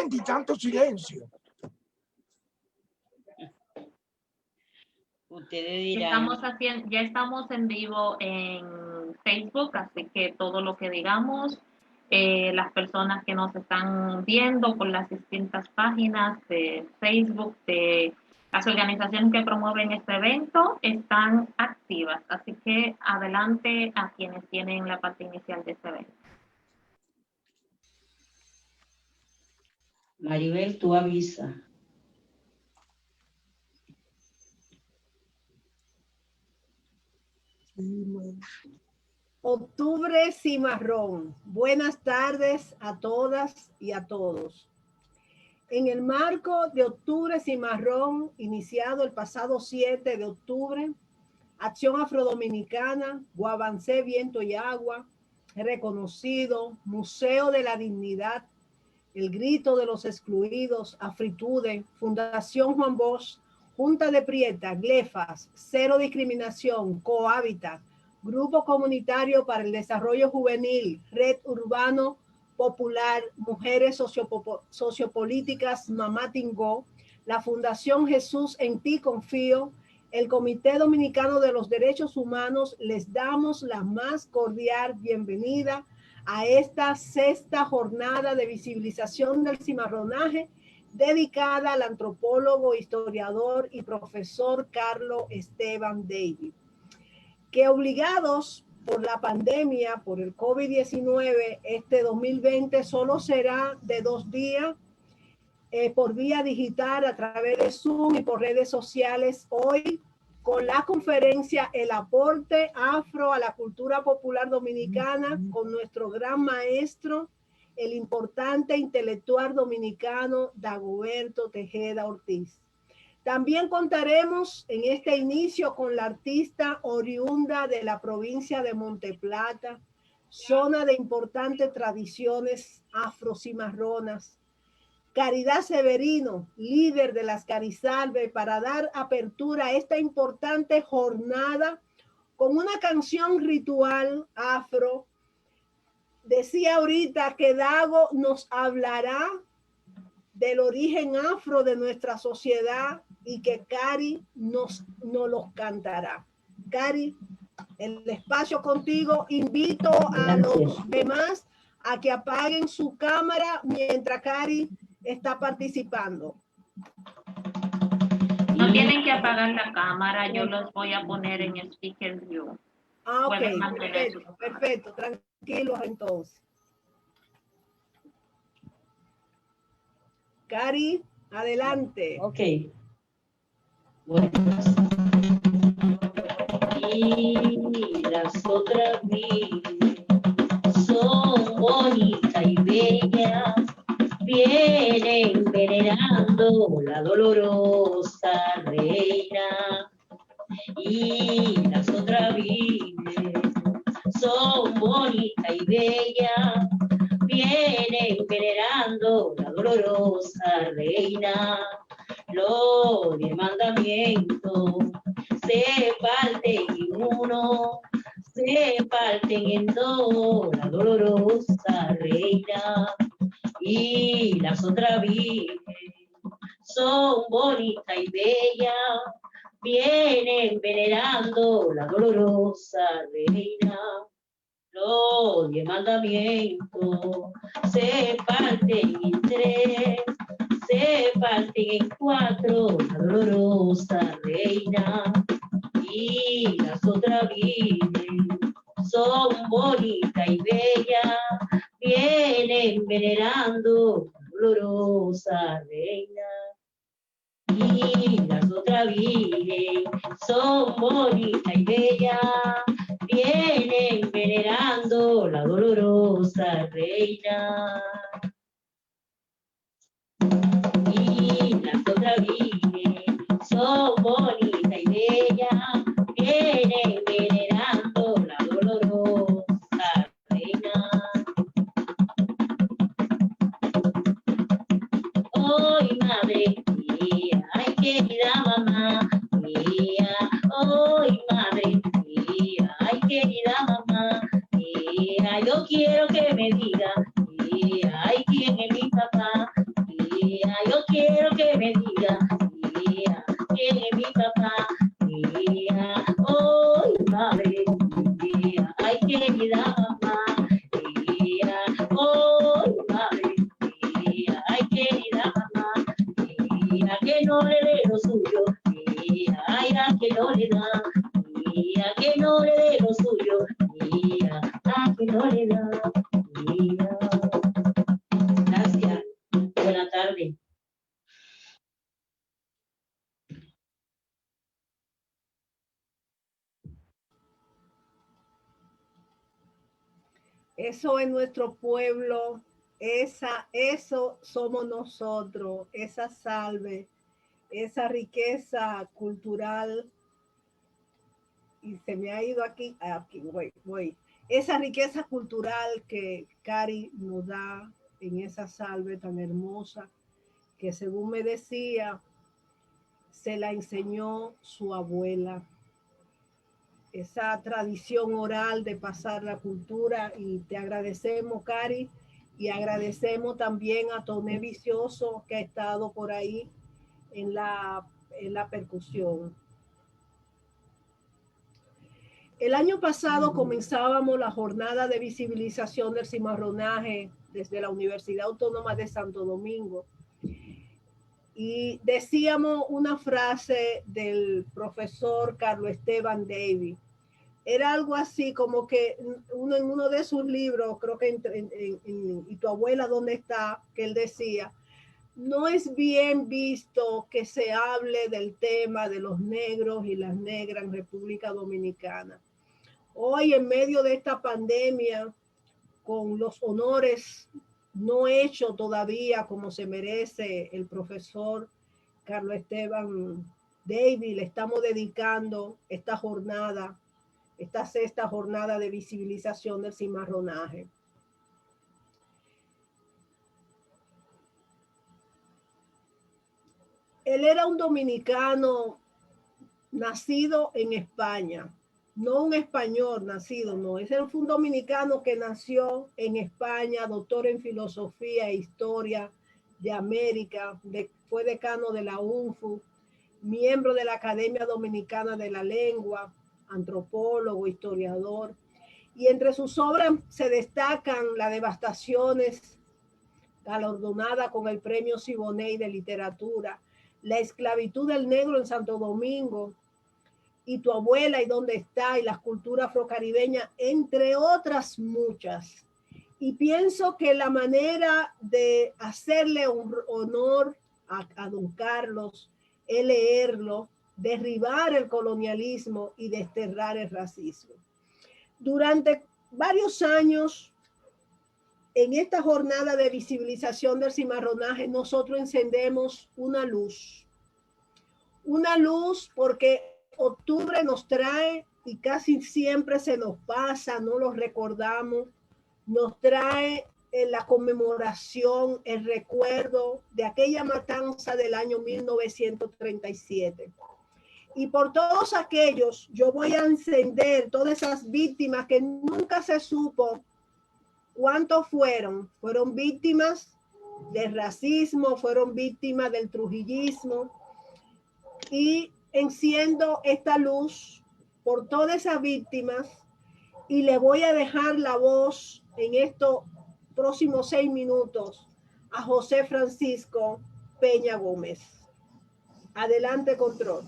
entiende? Y tanto silencio. Ustedes dirán. Ya estamos en vivo en Facebook, así que todo lo que digamos, las personas que nos están viendo por las distintas páginas de Facebook de las organizaciones que promueven este evento están activas. Así que adelante a quienes tienen la parte inicial de este evento. Maribel, tú avisa. Octubre Cimarrón. Buenas tardes a todas y a todos. En el marco de Octubre Cimarrón, iniciado el pasado 7 de octubre, Acción Afrodominicana, Guavancé, Viento y Agua, Reconocido, Museo de la Dignidad, El Grito de los Excluidos, Afritude, Fundación Juan Bosch, Junta de Prieta, Glefas, Cero Discriminación, Cohábitat, Grupo Comunitario para el Desarrollo Juvenil, Red Urbano Popular, Mujeres Sociopolíticas, Mamá Tingó, la Fundación Jesús en Ti Confío, el Comité Dominicano de los Derechos Humanos, les damos la más cordial bienvenida a esta sexta jornada de visibilización del cimarronaje dedicada al antropólogo, historiador y profesor Carlos Esteban David, que obligados por la pandemia, por el COVID-19, este 2020 solo será de 2 días por vía digital a través de Zoom y por redes sociales. Hoy con la conferencia El aporte afro a la cultura popular dominicana con nuestro gran maestro, el importante intelectual dominicano Dagoberto Tejeda Ortiz. También contaremos en este inicio con la artista oriunda de la provincia de Monteplata, zona de importantes tradiciones afrocimarronas, Caridad Severino, líder de las Carizalbe, para dar apertura a esta importante jornada con una canción ritual afro. Decía ahorita que Dago nos hablará del origen afro de nuestra sociedad y que Cari nos los cantará. Cari, el espacio contigo. Invito a los demás a que apaguen su cámara mientras Cari está participando. No tienen que apagar la cámara, yo los voy a poner en speaker view. Ah, ok, perfecto, perfecto, tranquilos entonces. Cari, adelante. Ok. Bueno. Y las otras son bonitas y bellas, vienen venerando la dolorosa reina. Y las otras son bonitas y bellas, vienen venerando la dolorosa reina. Los 10 mandamientos se parten en uno, se parten en dos, la dolorosa reina. Y las otras virgen son bonitas y bellas, vienen venerando la dolorosa reina. Los 10 mandamientos se parten en 3, se parten en 4, la dolorosa reina. Y las otras virgen son bonitas y bellas, vienen venerando la dolorosa reina. Y las otras virgen son bonitas y bellas, vienen venerando la dolorosa reina. Y las otras virgen son bonitas y bellas, vienen venerando la dolorosa reina. Hoy madre mía, ay querida mamá mía, hoy madre mía, ay querida mamá mía, yo quiero que me diga, mía, ay quién es mi papá, quiero que me diga, mía, quién es mi papá, mía, hoy madre, mía, ay querida mamá, mía, hoy madre, mía, ay querida mamá, mía, que no le dé lo suyo, mía, ay, a que no le da, mía, que no le dé lo suyo, mía, a que no le da, mía. Gracias. Buenas tardes. Eso es nuestro pueblo, eso somos nosotros, esa salve, esa riqueza cultural, y se me ha ido aquí voy. Esa riqueza cultural que Cari nos da en esa salve tan hermosa, que según me decía, se la enseñó su abuela. Esa tradición oral de pasar la cultura, y te agradecemos, Cari, y agradecemos también a Toné Vicioso, que ha estado por ahí en la percusión. El año pasado comenzábamos la jornada de visibilización del cimarronaje desde la Universidad Autónoma de Santo Domingo, y decíamos una frase del profesor Carlos Esteban Davis. Era algo así como que en uno de sus libros, creo que ¿Y tu abuela dónde está?, que él decía, no es bien visto que se hable del tema de los negros y las negras en República Dominicana. Hoy, en medio de esta pandemia, con los honores no hechos todavía como se merece el profesor Carlos Esteban Davis, le estamos dedicando esta jornada, esta sexta jornada de visibilización del cimarronaje. Él era un dominicano nacido en España, no un español nacido, no, ese fue un dominicano que nació en España, doctor en filosofía e historia de América, fue decano de la UNFU, miembro de la Academia Dominicana de la Lengua, antropólogo, historiador, y entre sus obras se destacan las devastaciones galardonada con el Premio Siboney de Literatura, La esclavitud del negro en Santo Domingo, Y tu abuela y dónde está, y la cultura afrocaribeña, entre otras muchas. Y pienso que la manera de hacerle un honor a don Carlos es leerlo, derribar el colonialismo y desterrar el racismo. Durante varios años, en esta jornada de visibilización del cimarronaje, nosotros encendemos una luz porque octubre nos trae, y casi siempre se nos pasa, no lo recordamos, nos trae la conmemoración, el recuerdo de aquella matanza del año 1937. Y por todos aquellos, yo voy a encender todas esas víctimas que nunca se supo cuántos fueron víctimas del racismo, fueron víctimas del trujillismo, y enciendo esta luz por todas esas víctimas, y le voy a dejar la voz en estos próximos 6 minutos a José Francisco Peña Gómez. Adelante, control.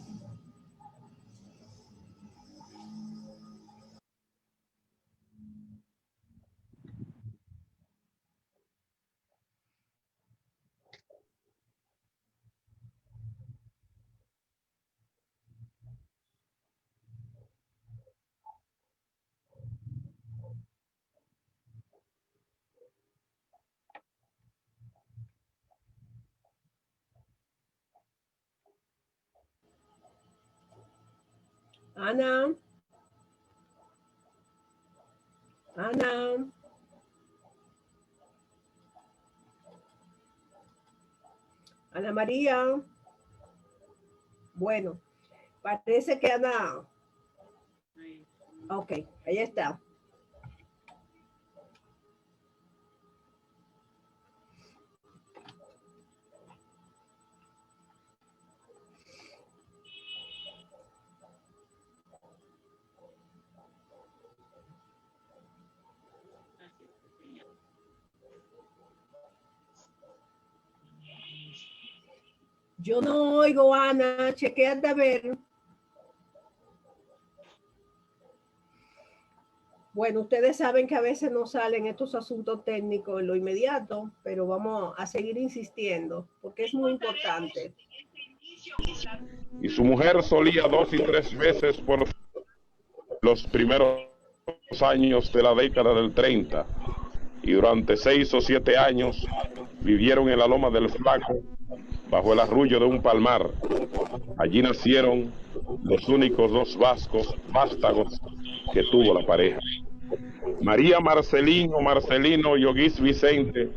Ana. Ana. Ana María. Bueno, parece que Ana. Ok, ahí está. Yo no oigo, Ana, chequéate a ver. Bueno, ustedes saben que a veces no salen estos asuntos técnicos en lo inmediato, pero vamos a seguir insistiendo porque es muy importante. Y su mujer solía 2 y 3 veces por los primeros años de la década del 30, y durante 6 o 7 años vivieron en la Loma del Flaco, bajo el arrullo de un palmar. Allí nacieron los únicos 2 vástagos que tuvo la pareja. María Marcelino y Oguís Vicente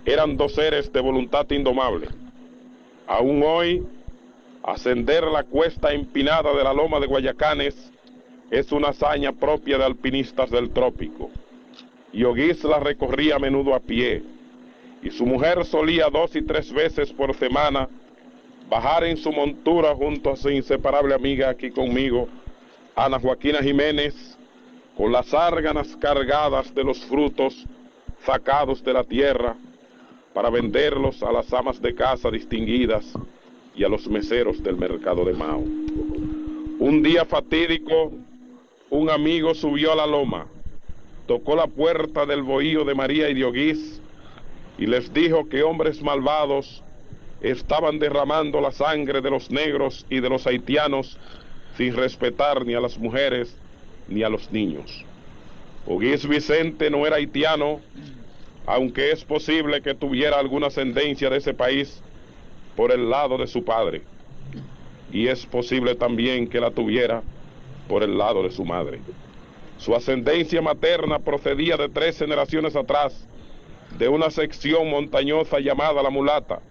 eran 2 seres de voluntad indomable. Aún hoy, ascender la cuesta empinada de la Loma de Guayacanes es una hazaña propia de alpinistas del trópico. Y Oguís la recorría a menudo a pie, y su mujer solía 2 y 3 veces por semana bajar en su montura junto a su inseparable amiga aquí conmigo, Ana Joaquina Jiménez, con las árganas cargadas de los frutos sacados de la tierra para venderlos a las amas de casa distinguidas y a los meseros del mercado de Mao. Un día fatídico, un amigo subió a la loma, tocó la puerta del bohío de María y de Oguís y les dijo que hombres malvados estaban derramando la sangre de los negros y de los haitianos sin respetar ni a las mujeres ni a los niños. Oguís Vicente no era haitiano, aunque es posible que tuviera alguna ascendencia de ese país por el lado de su padre, y es posible también que la tuviera por el lado de su madre. Su ascendencia materna procedía de 3 generaciones atrás, de una sección montañosa llamada La Mulata,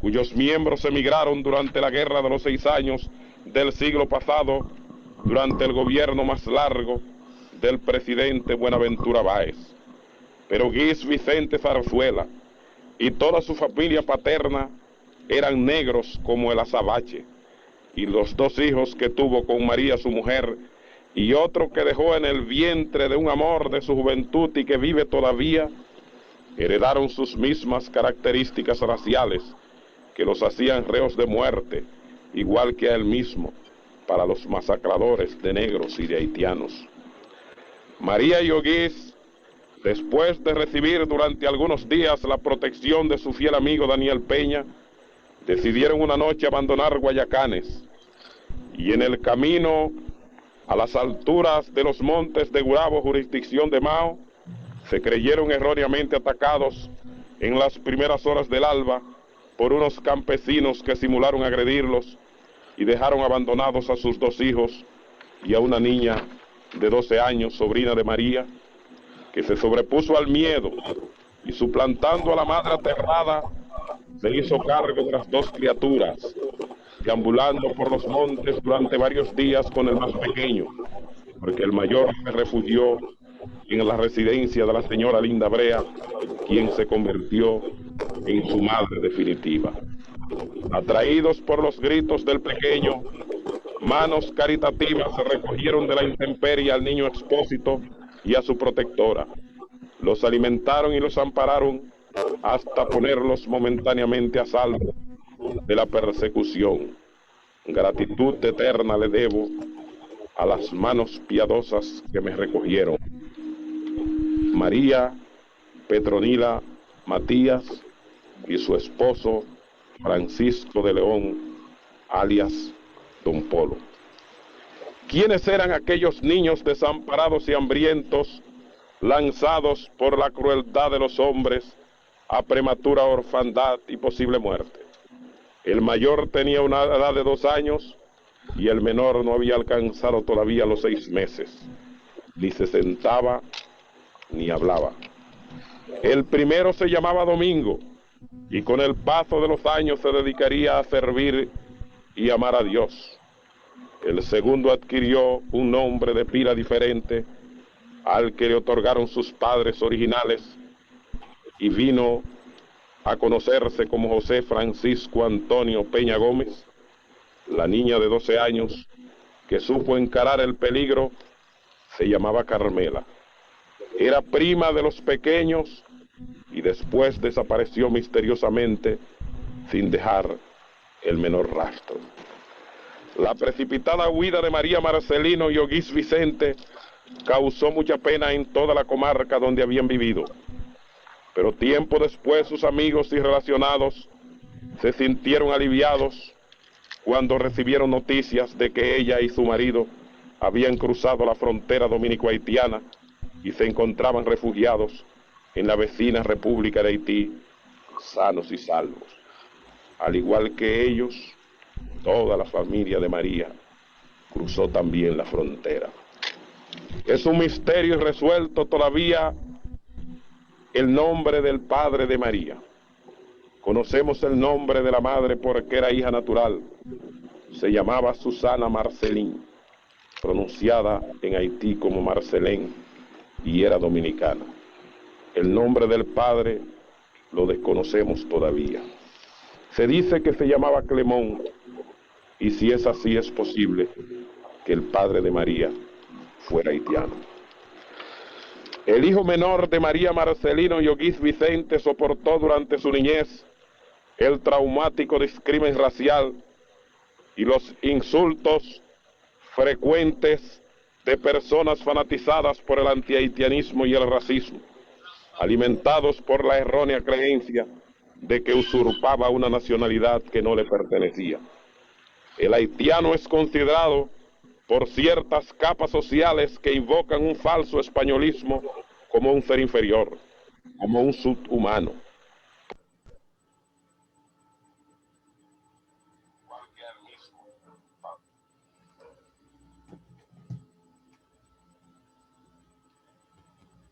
cuyos miembros emigraron durante la Guerra de los 6 años del siglo pasado, durante el gobierno más largo del presidente Buenaventura Báez. Pero Oguís Vicente Zarzuela y toda su familia paterna eran negros como el azabache, y los 2 hijos que tuvo con María su mujer, y otro que dejó en el vientre de un amor de su juventud y que vive todavía, heredaron sus mismas características raciales que los hacían reos de muerte, igual que a él mismo, para los masacradores de negros y de haitianos. María y Oguís, después de recibir durante algunos días la protección de su fiel amigo Daniel Peña, decidieron una noche abandonar Guayacanes, y en el camino a las alturas de los montes de Gurabo, jurisdicción de Mao, se creyeron erróneamente atacados en las primeras horas del alba por unos campesinos que simularon agredirlos y dejaron abandonados a sus 2 hijos y a una niña de 12 años, sobrina de María, que se sobrepuso al miedo y, suplantando a la madre aterrada, se hizo cargo de las 2 criaturas, deambulando por los montes durante varios días con el más pequeño, porque el mayor se refugió en la residencia de la señora Linda Brea, quien se convirtió en su madre definitiva. Atraídos por los gritos del pequeño, manos caritativas se recogieron de la intemperie al niño Expósito y a su protectora. Los alimentaron y los ampararon hasta ponerlos momentáneamente a salvo de la persecución. Gratitud eterna le debo a las manos piadosas que me recogieron. María Petronila Matías y su esposo Francisco de León, alias Don Polo. ¿Quiénes eran aquellos niños desamparados y hambrientos, lanzados por la crueldad de los hombres a prematura orfandad y posible muerte? El mayor tenía una edad de 2 años y el menor no había alcanzado todavía los 6 meses. Ni se sentaba ni hablaba. El primero se llamaba Domingo y con el paso de los años se dedicaría a servir y amar a Dios. El segundo adquirió un nombre de pila diferente al que le otorgaron sus padres originales y vino a conocerse como José Francisco Antonio Peña Gómez. La niña de 12 años que supo encarar el peligro se llamaba Carmela. Era prima de los pequeños y después desapareció misteriosamente sin dejar el menor rastro. La precipitada huida de María Marcelino y Oguís Vicente causó mucha pena en toda la comarca donde habían vivido, pero tiempo después sus amigos y relacionados se sintieron aliviados cuando recibieron noticias de que ella y su marido habían cruzado la frontera dominico-haitiana y se encontraban refugiados en la vecina República de Haití, sanos y salvos. Al igual que ellos, toda la familia de María cruzó también la frontera. Es un misterio irresuelto todavía el nombre del padre de María. Conocemos el nombre de la madre porque era hija natural. Se llamaba Susana Marcelín, pronunciada en Haití como Marcelén, y era dominicana. El nombre del padre lo desconocemos todavía. Se dice que se llamaba Clemón, y si es así es posible que el padre de María fuera haitiano. El hijo menor de María Marcelino y Oguís Vicente soportó durante su niñez el traumático discrimen racial y los insultos frecuentes de personas fanatizadas por el antihaitianismo y el racismo, alimentados por la errónea creencia de que usurpaba una nacionalidad que no le pertenecía. El haitiano es considerado por ciertas capas sociales que invocan un falso españolismo como un ser inferior, como un subhumano.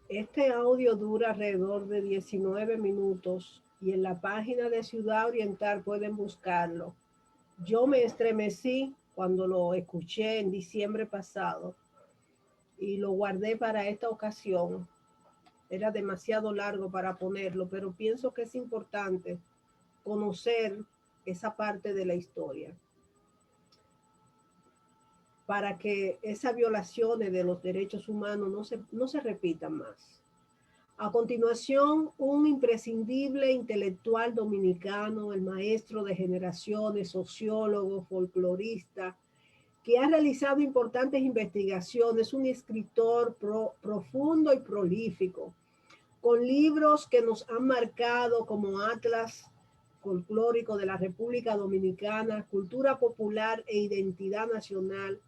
Este audio dura alrededor de 19 minutos y en la página de Ciudad Oriental pueden buscarlo. Yo me estremecí cuando lo escuché en diciembre pasado y lo guardé para esta ocasión. Era demasiado largo para ponerlo, pero pienso que es importante conocer esa parte de la historia para que esas violaciones de los derechos humanos no se repitan más. A continuación, un imprescindible intelectual dominicano, el maestro de generaciones, sociólogo, folclorista, que ha realizado importantes investigaciones, un escritor profundo y prolífico, con libros que nos han marcado como Atlas Folclórico de la República Dominicana, Cultura Popular e Identidad Nacional,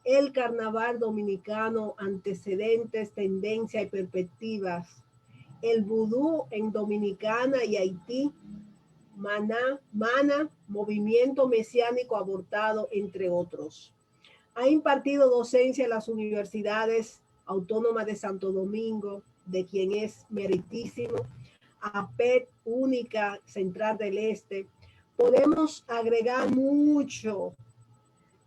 El Carnaval Dominicano, Antecedentes, Tendencia y Perspectivas, El Vudú en Dominicana y Haití, Mana, Movimiento Mesiánico Abortado, entre otros. Ha impartido docencia en las universidades autónomas de Santo Domingo, de quien es meritísimo, APET, Única, Central del Este. Podemos agregar mucho,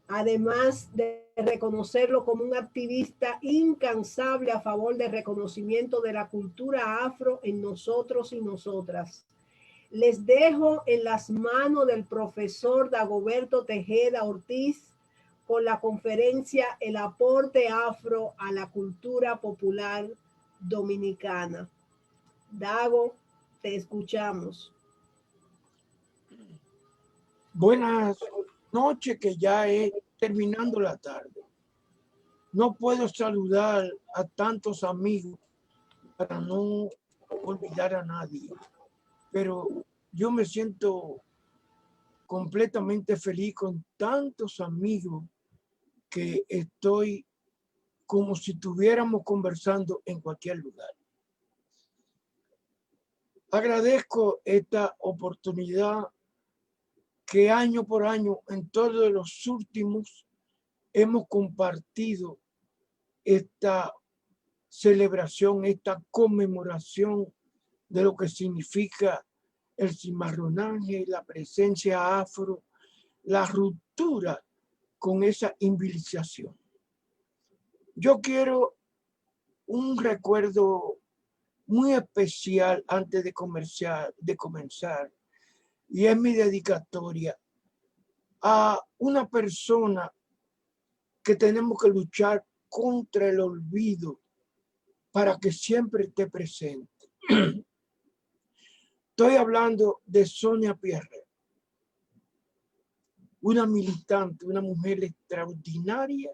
además de reconocerlo como un activista incansable a favor del reconocimiento de la cultura afro en nosotros y nosotras. Les dejo en las manos del profesor Dagoberto Tejeda Ortiz con la conferencia El aporte afro a la cultura popular dominicana. Dago, te escuchamos. Buenas noches, que ya es terminando la tarde. No puedo saludar a tantos amigos para no olvidar a nadie, pero yo me siento completamente feliz con tantos amigos que estoy como si estuviéramos conversando en cualquier lugar. Agradezco esta oportunidad que año por año, en todos los últimos, hemos compartido esta celebración, esta conmemoración de lo que significa el cimarronaje, la presencia afro, la ruptura con esa invisibilización. Yo quiero un recuerdo muy especial antes de comenzar, y es mi dedicatoria a una persona que tenemos que luchar contra el olvido para que siempre esté presente. Estoy hablando de Sonia Pierre. una militante, una mujer extraordinaria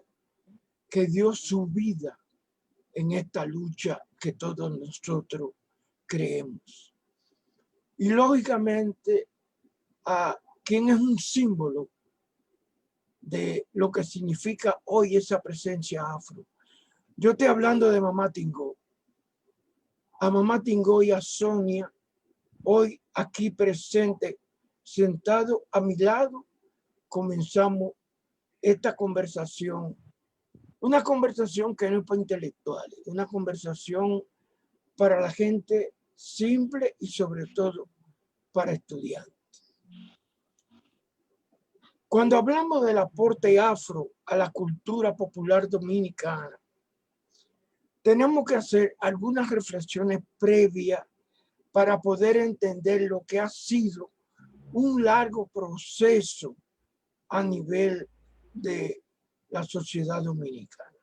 que dio su vida en esta lucha que todos nosotros creemos. Y lógicamente, a quien es un símbolo de lo que significa hoy esa presencia afro. Yo estoy hablando de Mamá Tingó. A Mamá Tingó y a Sonia, hoy aquí presente, sentado a mi lado, comenzamos esta conversación. Una conversación que no es para intelectuales, una conversación para la gente simple y sobre todo para estudiantes. Cuando hablamos del aporte afro a la cultura popular dominicana, tenemos que hacer algunas reflexiones previas para poder entender lo que ha sido un largo proceso a nivel de la sociedad dominicana.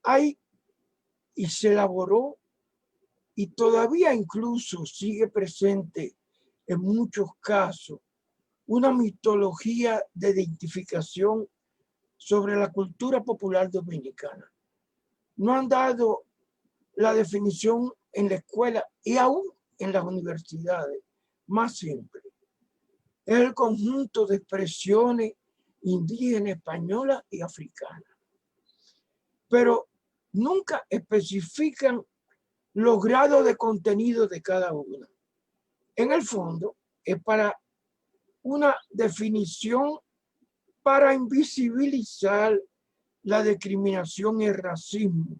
Hay y se elaboró y todavía incluso sigue presente en muchos casos una mitología de identificación sobre la cultura popular dominicana. No han dado la definición en la escuela y aún en las universidades más simple. Es el conjunto de expresiones indígenas, españolas y africanas. Pero nunca especifican los grados de contenido de cada una. En el fondo, es para una definición para invisibilizar la discriminación y el racismo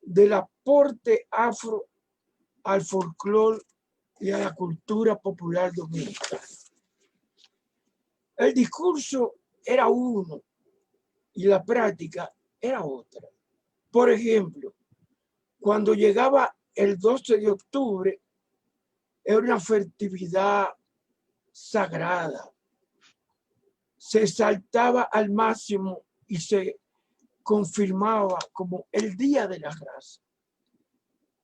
del aporte afro al folclore y a la cultura popular dominicana. El discurso era uno y la práctica era otra. Por ejemplo, cuando llegaba el 12 de octubre, era una festividad sagrada. Se exaltaba al máximo y se confirmaba como el Día de la Raza.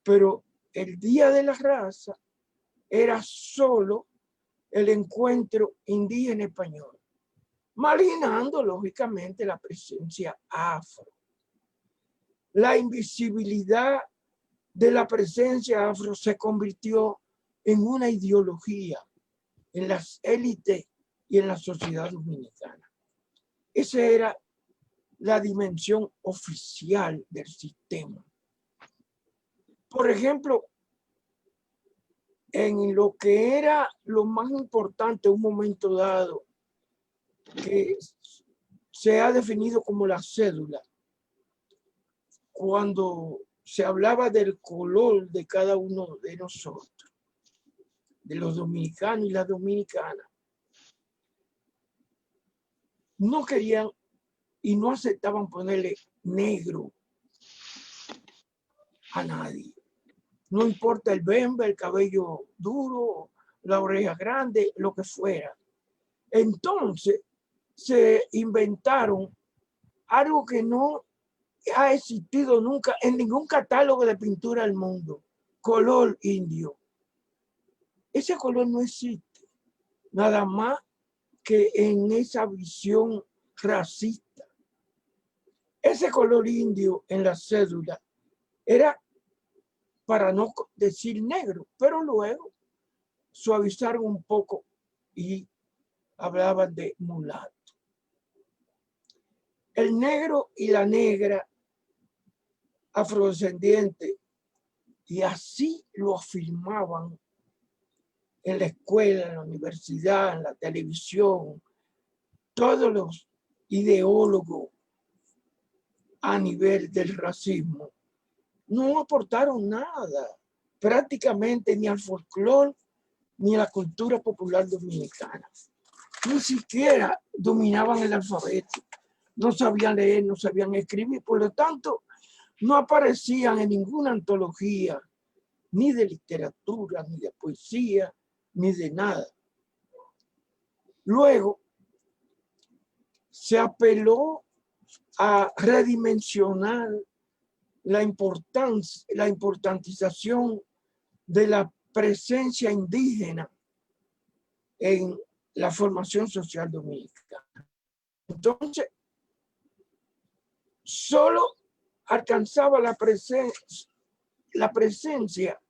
Pero el Día de la Raza era solo el encuentro indígena español, marginando lógicamente la presencia afro. La invisibilidad de la presencia afro se convirtió en una ideología en las élites y en la sociedad dominicana. Esa era la dimensión oficial del sistema. Por ejemplo, en lo que era lo más importante en un momento dado, que se ha definido como la cédula, cuando se hablaba del color de cada uno de nosotros, de los dominicanos y las dominicanas, no querían y no aceptaban ponerle negro a nadie. No importa el bembe, el cabello duro, la oreja grande, lo que fuera. Entonces se inventaron algo que no ha existido nunca en ningún catálogo de pintura del mundo: color indio. Ese color no existe, nada más que en esa visión racista. Ese color indio en la cédula era para no decir negro, pero luego suavizaron un poco y hablaban de mulato. El negro y la negra afrodescendiente, y así lo afirmaban en la escuela, en la universidad, en la televisión, todos los ideólogos a nivel del racismo, no aportaron nada, prácticamente ni al folclore ni a la cultura popular dominicana. Ni siquiera dominaban el alfabeto, no sabían leer, no sabían escribir, por lo tanto, no aparecían en ninguna antología, ni de literatura, ni de poesía, ni de nada. Luego, se apeló a redimensionar la importantización de la presencia indígena en la formación social dominicana. Entonces, solo alcanzaba la presencia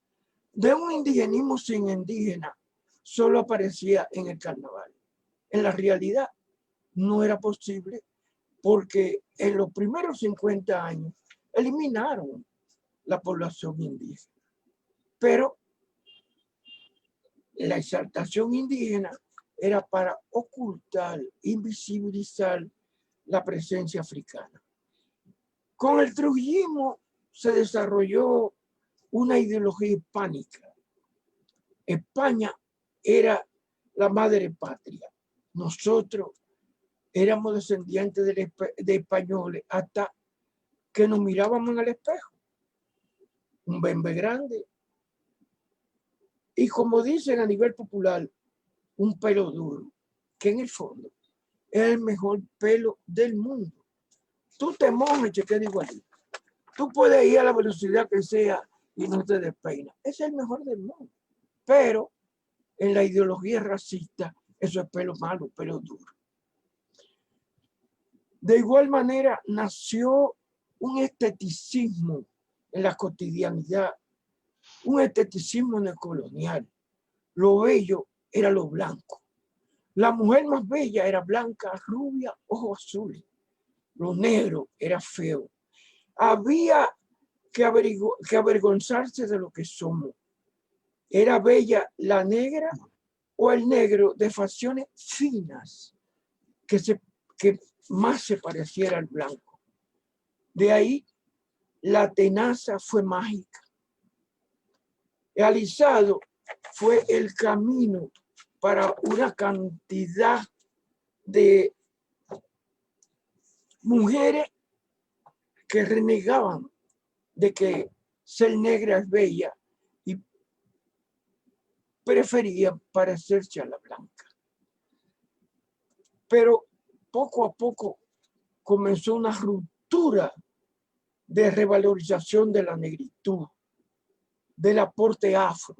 de un indigenismo sin indígena, solo aparecía en el carnaval. En la realidad no era posible porque en los primeros 50 años eliminaron la población indígena. Pero la exaltación indígena era para ocultar, invisibilizar la presencia africana. Con el trujillismo se desarrolló una ideología hispánica. España era la madre patria. Nosotros éramos descendientes de españoles hasta que nos mirábamos en el espejo. Un bembe grande. Y como dicen a nivel popular, un pelo duro, que en el fondo es el mejor pelo del mundo. Tú te mojas y te queda igualito. Tú puedes ir a la velocidad que sea y no te despeinas. Es el mejor del mundo. Pero en la ideología racista, eso es pelo malo, pelo duro. De igual manera, nació un esteticismo en la cotidianidad, un esteticismo neocolonial. Lo bello era lo blanco. La mujer más bella era blanca, rubia, ojos azules. Lo negro era feo. Había que avergonzarse de lo que somos. Era bella la negra o el negro de facciones finas que más se pareciera al blanco. De ahí la tenaza fue mágica. El alisado fue el camino para una cantidad de mujeres que renegaban de que ser negra es bella y preferían parecerse a la blanca. Pero poco a poco comenzó una ruptura de revalorización de la negritud, del aporte afro.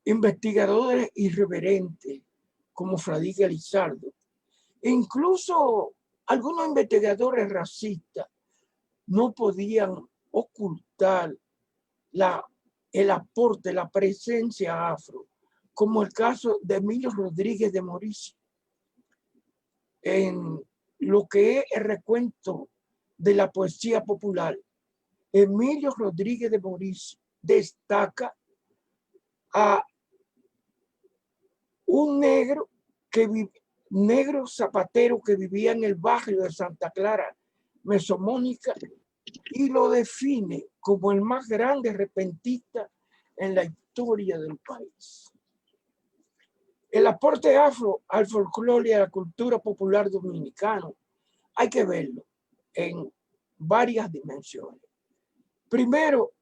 Investigadores irreverentes como Fradique Lizardo, e incluso algunos investigadores racistas no podían ocultar el aporte, la presencia afro, como el caso de Emilio Rodríguez de Mauricio. En lo que es el recuento de la poesía popular, Emilio Rodríguez de Mauricio destaca a un negro zapatero que vivía en el barrio de Santa Clara, Mesomónica, y lo define como el más grande repentista en la historia del país. El aporte afro al folclore y a la cultura popular dominicano hay que verlo en varias dimensiones. Primero,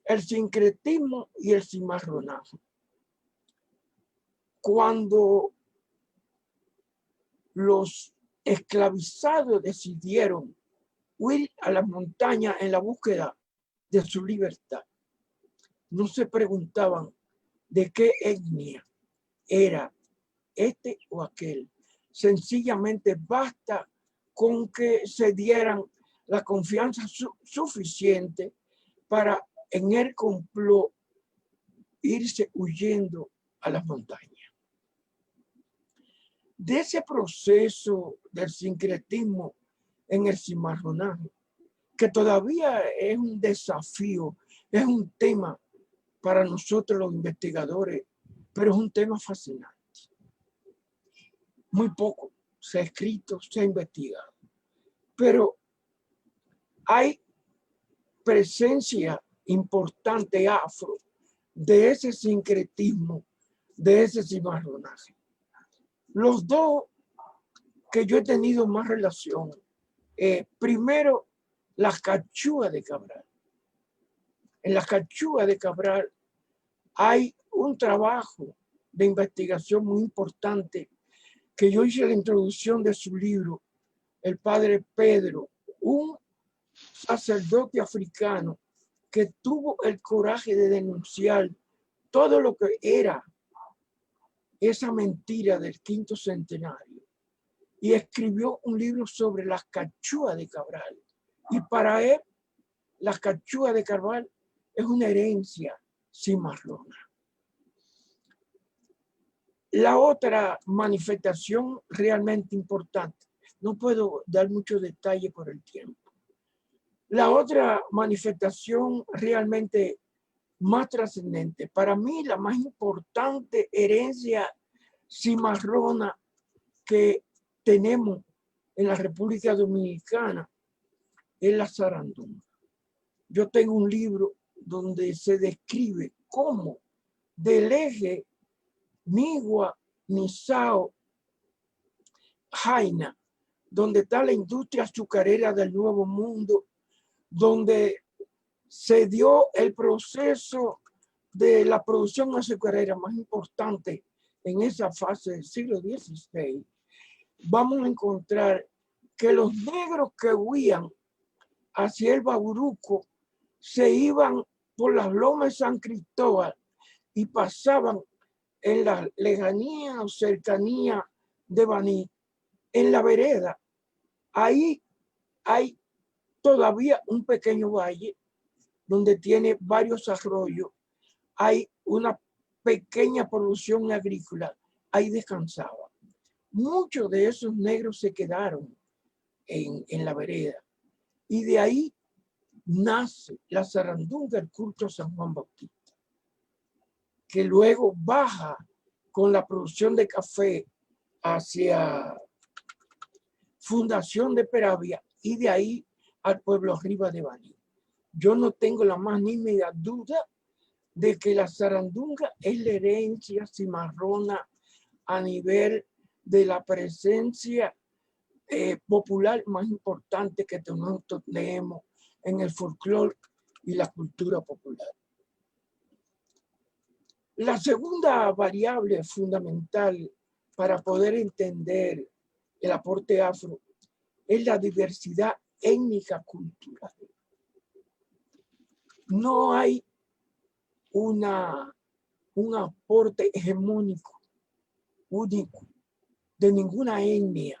el sincretismo y el cimarronaje. Cuando los esclavizados decidieron huir a las montañas en la búsqueda de su libertad, no se preguntaban de qué etnia era este o aquel. Sencillamente basta con que se dieran la confianza suficiente para en el complot irse huyendo a las montañas. De ese proceso del sincretismo en el cimarronaje, que todavía es un desafío, es un tema para nosotros los investigadores, pero es un tema fascinante. Muy poco se ha escrito, se ha investigado, pero hay presencia importante afro de ese sincretismo, de ese cimarronaje. Los dos que yo he tenido más relación, primero, las cachúas de Cabral. En las cachúas de Cabral hay un trabajo de investigación muy importante que yo hice la introducción de su libro, el padre Pedro, un sacerdote africano que tuvo el coraje de denunciar todo lo que era esa mentira del quinto centenario y escribió un libro sobre las cachúas de Cabral. Y para él, las cachúas de Cabral es una herencia cimarrona. La otra manifestación realmente importante, no puedo dar mucho detalle por el tiempo. La otra manifestación realmente más trascendente, para mí la más importante herencia cimarrona que tenemos en la República Dominicana es la zarandunga. Yo tengo un libro donde se describe cómo del eje Nigua, Nizao, Jaina, donde está la industria azucarera del Nuevo Mundo, donde se dio el proceso de la producción azucarera más importante en esa fase del siglo XVI, vamos a encontrar que los negros que huían hacia el Bauruco se iban por las lomas de San Cristóbal y pasaban en la lejanía o cercanía de Baní, en la vereda. Ahí hay todavía un pequeño valle donde tiene varios arroyos. Hay una pequeña producción agrícola. Ahí descansaban. Muchos de esos negros se quedaron en la vereda. Y de ahí nace la zarandunga, el culto a San Juan Bautista, que luego baja con la producción de café hacia Fundación de Peravia y de ahí al pueblo arriba de Baní. Yo no tengo la más nítida duda de que la zarandunga es la herencia cimarrona a nivel de la presencia popular más importante que tenemos en el folclore y la cultura popular. La segunda variable fundamental para poder entender el aporte afro es la diversidad étnica cultural. No hay un aporte hegemónico, único, de ninguna etnia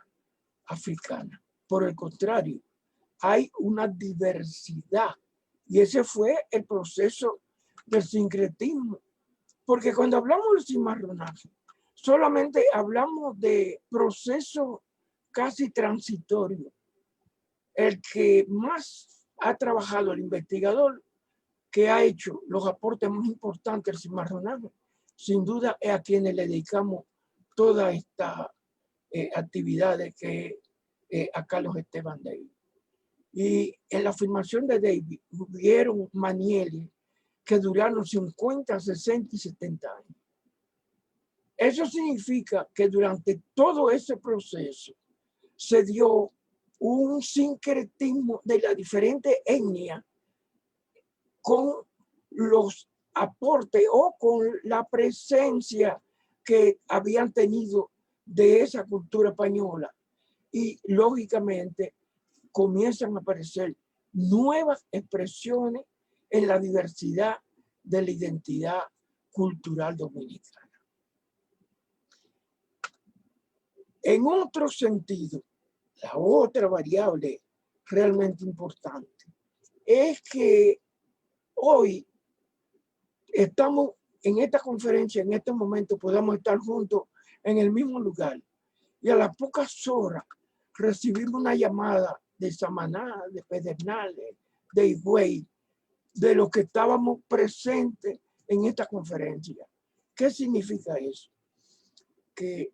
africana. Por el contrario, hay una diversidad. Y ese fue el proceso del sincretismo. Porque cuando hablamos del cimarronaje, solamente hablamos de proceso casi transitorio. El que más ha trabajado, el investigador que ha hecho los aportes más importantes al cimarronaje, sin duda es a quienes le dedicamos todas estas actividades que a Carlos Esteban Davis. Y en la afirmación de Davis hubieron manieles que duraron 50, 60 y 70 años. Eso significa que durante todo ese proceso se dio un sincretismo de las diferentes etnias con los aportes o con la presencia que habían tenido de esa cultura española. Y lógicamente comienzan a aparecer nuevas expresiones en la diversidad de la identidad cultural dominicana. En otro sentido, la otra variable realmente importante es que hoy estamos en esta conferencia, en este momento podamos estar juntos en el mismo lugar y a las pocas horas recibir una llamada de Samaná, de Pedernales, de Higüey, de los que estábamos presentes en esta conferencia. ¿Qué significa eso? Que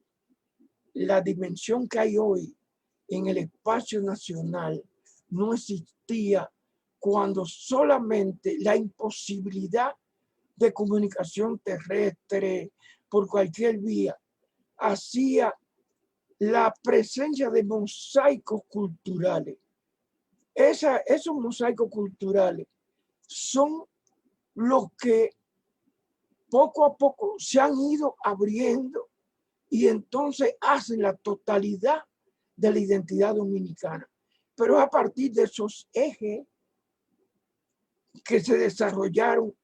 la dimensión que hay hoy en el espacio nacional no existía cuando solamente la imposibilidad de comunicación terrestre por cualquier vía hacía la presencia de mosaicos culturales. Esos mosaicos culturales son los que poco a poco se han ido abriendo y entonces hacen la totalidad de la identidad dominicana. Pero a partir de esos ejes que se desarrollaron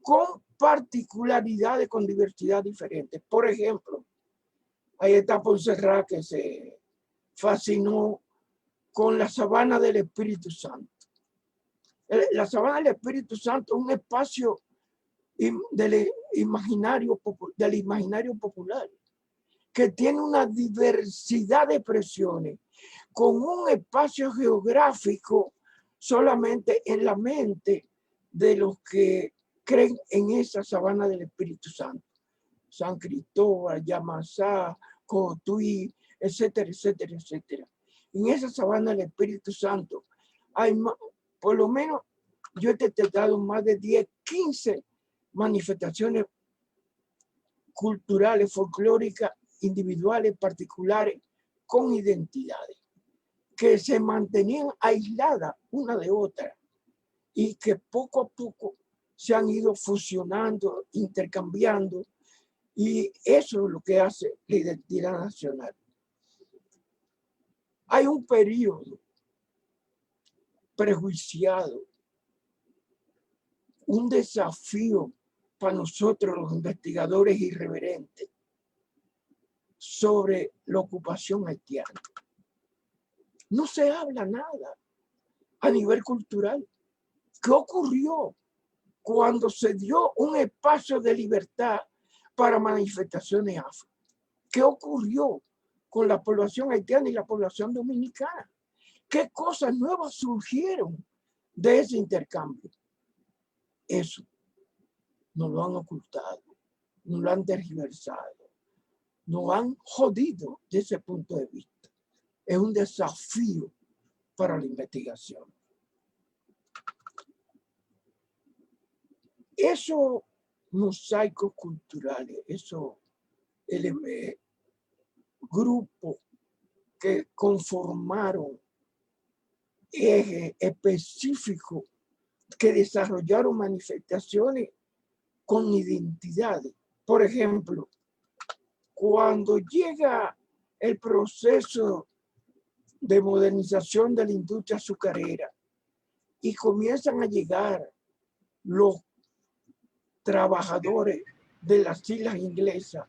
con particularidades, con diversidad diferente. Por ejemplo, Ahí está Ponserrat, que se fascinó con la sabana del Espíritu Santo. La sabana del Espíritu Santo es un espacio del imaginario popular, que tiene una diversidad de expresiones, con un espacio geográfico solamente en la mente de los que creen en esa sabana del Espíritu Santo. San Cristóbal, Yamasá, Cotuí, etcétera, etcétera, etcétera. En esa sabana del Espíritu Santo hay por lo menos, yo he detectado más de 10, 15 manifestaciones culturales, folclóricas, individuales, particulares, con identidades, que se mantenían aisladas una de otra y que poco a poco se han ido fusionando, intercambiando, y eso es lo que hace la identidad nacional. Hay un periodo prejuiciado, un desafío para nosotros los investigadores irreverentes sobre la ocupación haitiana. No se habla nada a nivel cultural. ¿Qué ocurrió cuando se dio un espacio de libertad para manifestaciones afro? ¿Qué ocurrió con la población haitiana y la población dominicana? ¿Qué cosas nuevas surgieron de ese intercambio? Eso nos lo han ocultado, nos lo han tergiversado, nos han jodido desde ese punto de vista. Es un desafío para la investigación. Esos mosaicos culturales, esos grupos que conformaron ejes específicos, que desarrollaron manifestaciones con identidades. Por ejemplo, cuando llega el proceso de modernización de la industria azucarera y comienzan a llegar los trabajadores de las islas inglesas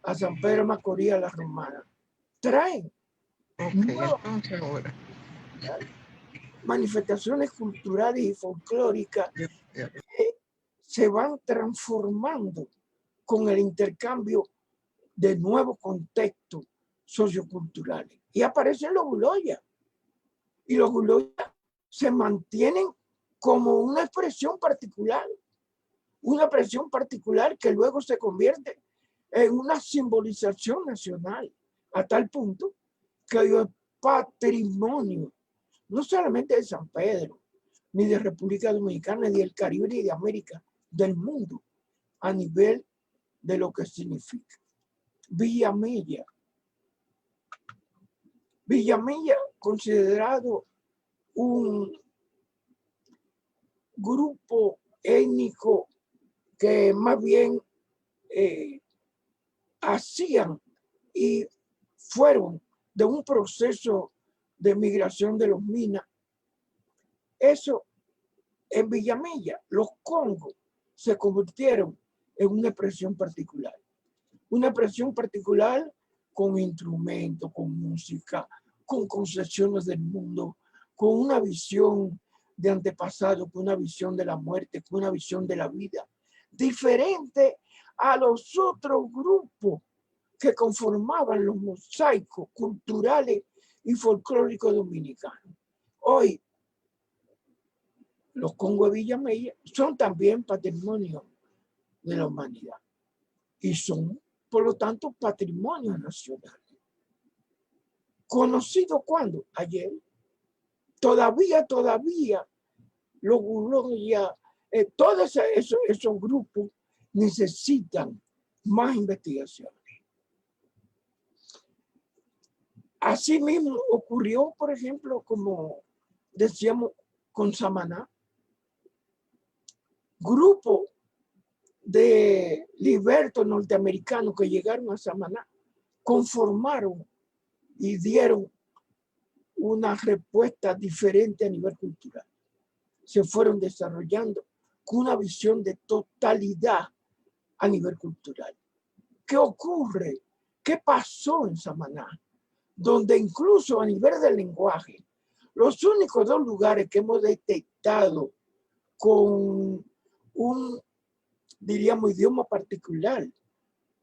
a San Pedro de Macorís, a la Romana, traen manifestaciones culturales y folclóricas que se van transformando con el intercambio de nuevos contextos socioculturales. Y aparecen los guloyas. Y los guloyas se mantienen como una expresión particular que luego se convierte en una simbolización nacional, a tal punto que hoy es patrimonio, no solamente de San Pedro, ni de República Dominicana, ni del Caribe, ni de América, del mundo, a nivel de lo que significa. Villamella, considerado un grupo étnico que más bien hacían y fueron de un proceso de migración de los minas. Eso en Villamella, los congos se convirtieron en una expresión particular. Una expresión particular con instrumentos, con música, con concepciones del mundo, con una visión de antepasado, con una visión de la muerte, con una visión de la vida, diferente a los otros grupos que conformaban los mosaicos culturales y folclóricos dominicanos. Hoy, los congos de Villamella son también patrimonio de la humanidad y son, por lo tanto, patrimonio nacional. ¿Conocido cuándo? Ayer. Todavía, los guloyas, todos esos grupos necesitan más investigaciones. Asimismo ocurrió, por ejemplo, como decíamos, con Samaná. Grupos de libertos norteamericanos que llegaron a Samaná conformaron y dieron una respuesta diferente a nivel cultural. Se fueron desarrollando con una visión de totalidad a nivel cultural. ¿Qué ocurre? ¿Qué pasó en Samaná? Donde incluso a nivel del lenguaje, los únicos dos lugares que hemos detectado con un, diríamos, idioma particular,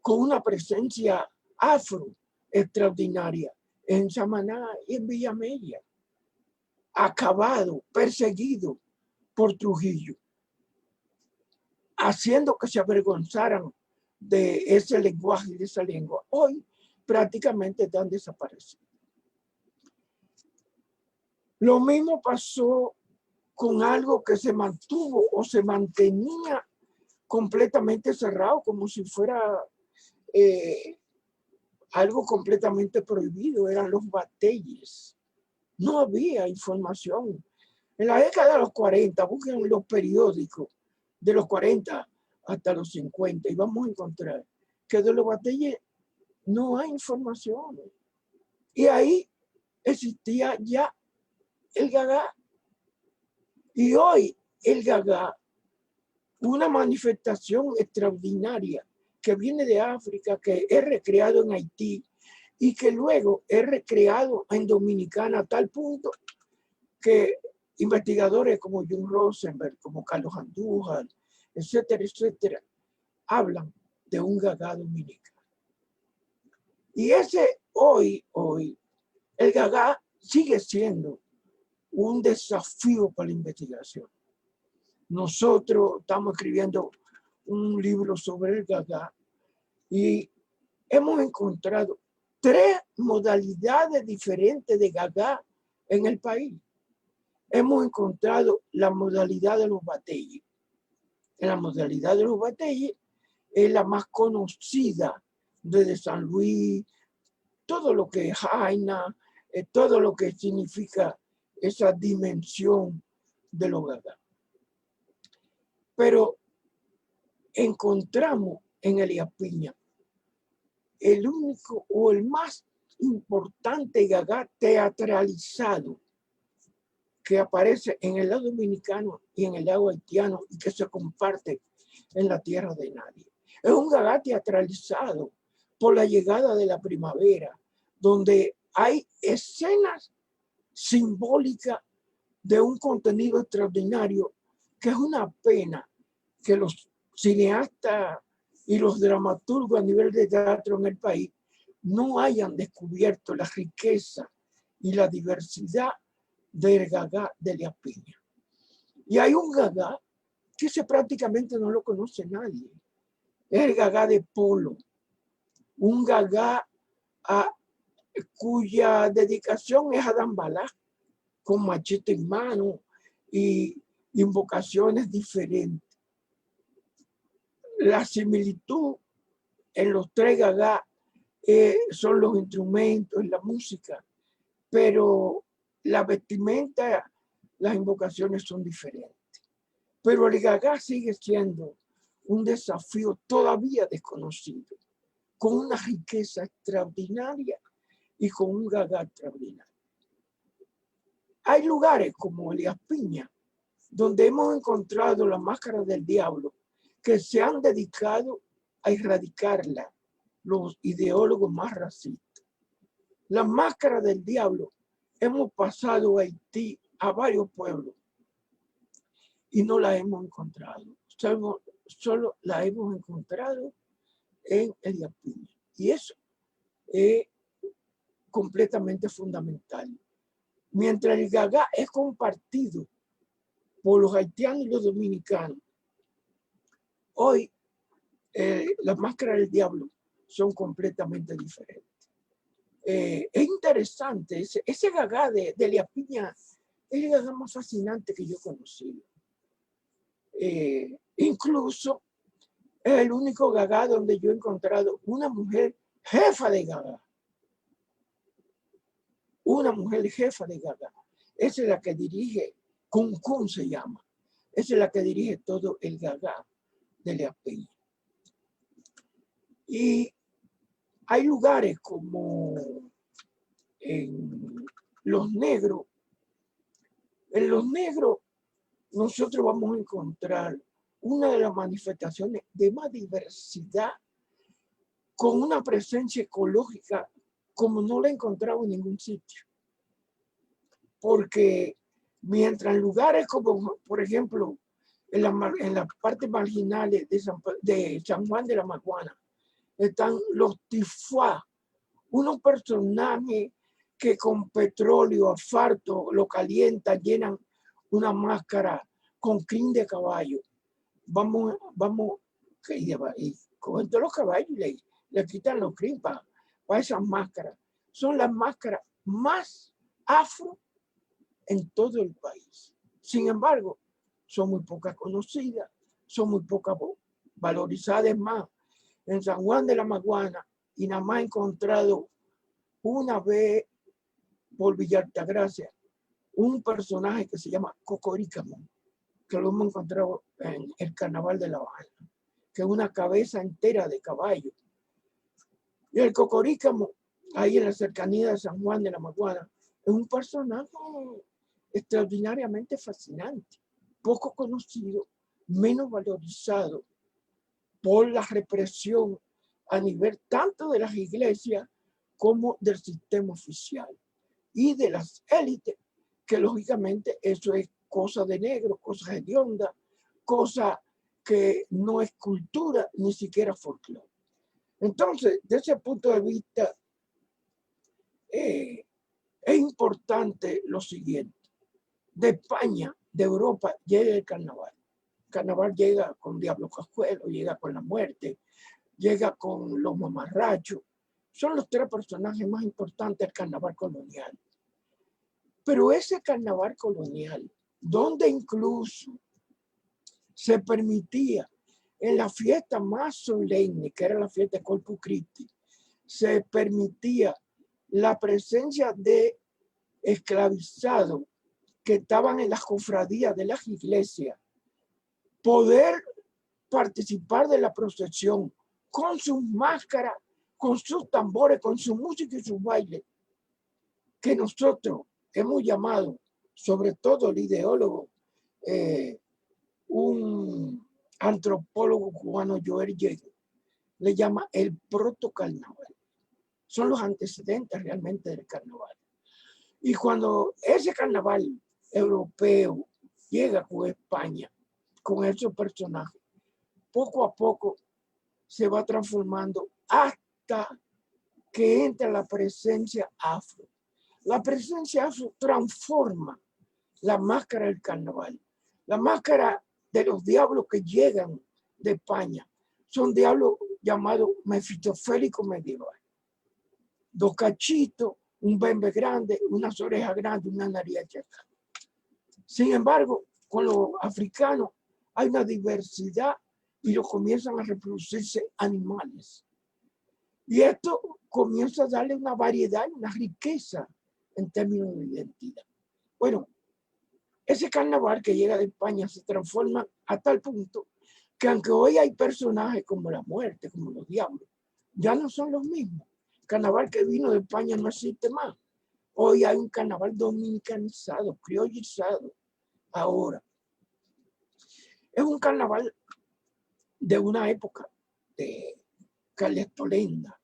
con una presencia afro extraordinaria, en Samaná y en Villamella, acabado, perseguido por Trujillo, haciendo que se avergonzaran de ese lenguaje y de esa lengua. Hoy prácticamente están desaparecidos. Lo mismo pasó con algo que se mantuvo o se mantenía completamente cerrado, como si fuera algo completamente prohibido, eran los batalles. No había información. En la década de los 40, busquen los periódicos de los 40 hasta los 50 y vamos a encontrar que de los batalles no hay información. Y ahí existía ya el Gagá. Y hoy el Gagá, una manifestación extraordinaria que viene de África, que es recreado en Haití y que luego es recreado en Dominicana a tal punto que investigadores como John Rosenberg, como Carlos Andújar, etcétera, etcétera, hablan de un Gagá dominicano. Y ese hoy, el Gagá sigue siendo un desafío para la investigación. Nosotros estamos escribiendo un libro sobre el Gagá y hemos encontrado 3 modalidades diferentes de Gagá en el país. Hemos encontrado la modalidad de los batalles. En la modalidad de los batalles es la más conocida desde San Luis, todo lo que es Jaina, todo lo que significa esa dimensión de los Gagá. Pero encontramos en Elías Piña el único o el más importante Gagá teatralizado que aparece en el lado dominicano y en el lado haitiano y que se comparte en la tierra de nadie. Es un Gagá teatralizado por la llegada de la primavera, donde hay escenas simbólicas de un contenido extraordinario, que es una pena que los cineastas y los dramaturgos a nivel de teatro en el país no hayan descubierto la riqueza y la diversidad del Gagá de Elías Piña. Y hay un Gagá que prácticamente no lo conoce nadie. Es el Gagá de Polo, un Gagá cuya dedicación es a Dambalá, con machete en mano y invocaciones diferentes. La similitud en los 3 Gagá son los instrumentos, la música, pero la vestimenta, las invocaciones son diferentes. Pero el Gagá sigue siendo un desafío todavía desconocido, con una riqueza extraordinaria y con un Gagá extraordinario. Hay lugares como Elías Piña, donde hemos encontrado la máscara del diablo, que se han dedicado a erradicarla los ideólogos más racistas. La máscara del diablo hemos pasado a Haití, a varios pueblos, y no la hemos encontrado. Solo la hemos encontrado en Elías Piña. Y eso es completamente fundamental. Mientras el Gagá es compartido por los haitianos y los dominicanos, hoy las máscaras del diablo son completamente diferentes. Es interesante, ese Gagá de Elías Piña es el Gagá más fascinante que yo he conocido. Incluso es el único Gagá donde yo he encontrado una mujer jefa de Gagá. Una mujer jefa de Gagá. Esa es la que dirige, Cuncún se llama. Esa es la que dirige todo el Gagá de Elías Piña. Y hay lugares como en Los Negros. En Los Negros nosotros vamos a encontrar una de las manifestaciones de más diversidad con una presencia ecológica como no la he encontrado en ningún sitio. Porque mientras en lugares como, por ejemplo, en las partes marginales de San Juan de la Maguana, están los tifuá, unos personajes que con petróleo, asfalto, lo calientan, llenan una máscara con crin de caballo. Vamos, y con todos los caballos le quitan los crin para esas máscaras. Son las máscaras más afro en todo el país. Sin embargo, son muy pocas conocidas, son muy pocas valorizadas más. En San Juan de la Maguana, y nada más he encontrado una vez por Villa Altagracia un personaje que se llama Cocorícamo, que lo hemos encontrado en el Carnaval de La Habana, que es una cabeza entera de caballo. Y el Cocorícamo, ahí en la cercanía de San Juan de la Maguana, es un personaje extraordinariamente fascinante, poco conocido, menos valorizado por la represión a nivel tanto de las iglesias como del sistema oficial y de las élites, que lógicamente eso es cosa de negro, cosa hedionda, cosa que no es cultura, ni siquiera folclore. Entonces, desde ese punto de vista, es importante lo siguiente. De España, de Europa, llega el carnaval. El carnaval llega con Diablo Cascuelo, llega con la muerte, llega con los mamarrachos. Son los tres personajes más importantes del carnaval colonial. Pero ese carnaval colonial, donde incluso se permitía en la fiesta más solemne, que era la fiesta de Corpus Christi, se permitía la presencia de esclavizados que estaban en las cofradías de las iglesias, poder participar de la procesión con sus máscaras, con sus tambores, con su música y su baile, que nosotros hemos llamado, sobre todo el ideólogo, un antropólogo cubano, Joel Diego, le llama el protocarnaval. Son los antecedentes realmente del carnaval. Y cuando ese carnaval europeo llega con España, con esos personajes, poco a poco se va transformando hasta que entra la presencia afro. La presencia afro transforma la máscara del carnaval. La máscara de los diablos que llegan de España son diablos llamados mefistofélicos medievales. Dos cachitos, un bembe grande, unas orejas grandes, una nariz achacada. Sin embargo, con los africanos hay una diversidad y los comienzan a reproducirse animales. Y esto comienza a darle una variedad, una riqueza en términos de identidad. Bueno, ese carnaval que llega de España se transforma a tal punto que aunque hoy hay personajes como la muerte, como los diablos, ya no son los mismos. El carnaval que vino de España no existe más. Hoy hay un carnaval dominicanizado, criollizado. Ahora, es un carnaval de una época de calestolenda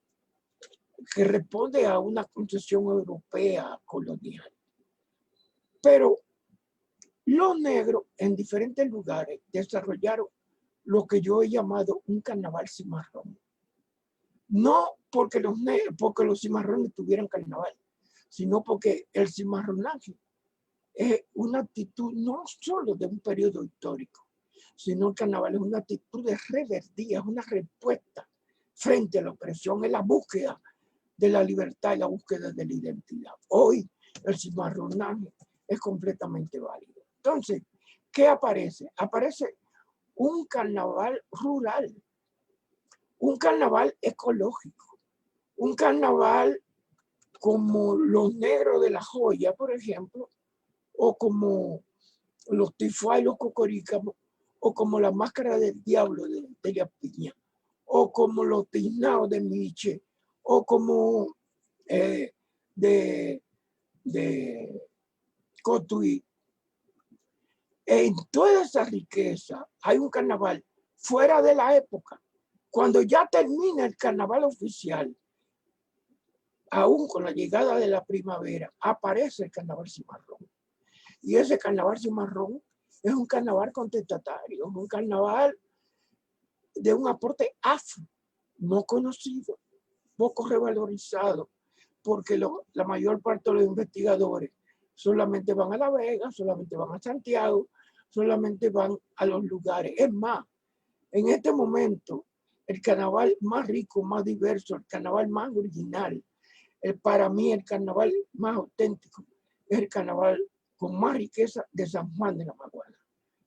que responde a una concesión europea colonial. Pero los negros en diferentes lugares desarrollaron lo que yo he llamado un carnaval cimarrón. No porque los cimarrones tuvieran carnaval, sino porque el cimarronaje es una actitud no solo de un periodo histórico, sino el carnaval es una actitud de rebeldía, es una respuesta frente a la opresión, es la búsqueda de la libertad y la búsqueda de la identidad. Hoy el cimarronaje es completamente válido. Entonces, ¿qué aparece? Aparece un carnaval rural, un carnaval ecológico, un carnaval como los negros de la joya, por ejemplo, o como los tifuá y los cocorícamos, o como la máscara del diablo de la piña, o como los tiznados de Miche, o como de Cotuí. En toda esa riqueza hay un carnaval fuera de la época, Cuando ya termina el carnaval oficial, aún con la llegada de la primavera, aparece el carnaval cimarrón. Y ese carnaval cimarrón es un carnaval contestatario, es un carnaval de un aporte afro, no conocido, poco revalorizado, porque la mayor parte de los investigadores solamente van a La Vega, solamente van a Santiago, solamente van a los lugares. Es más, en este momento, el carnaval más rico, más diverso, el carnaval más original, para mí el carnaval más auténtico, es el carnaval con más riqueza de San Juan de la Maguana,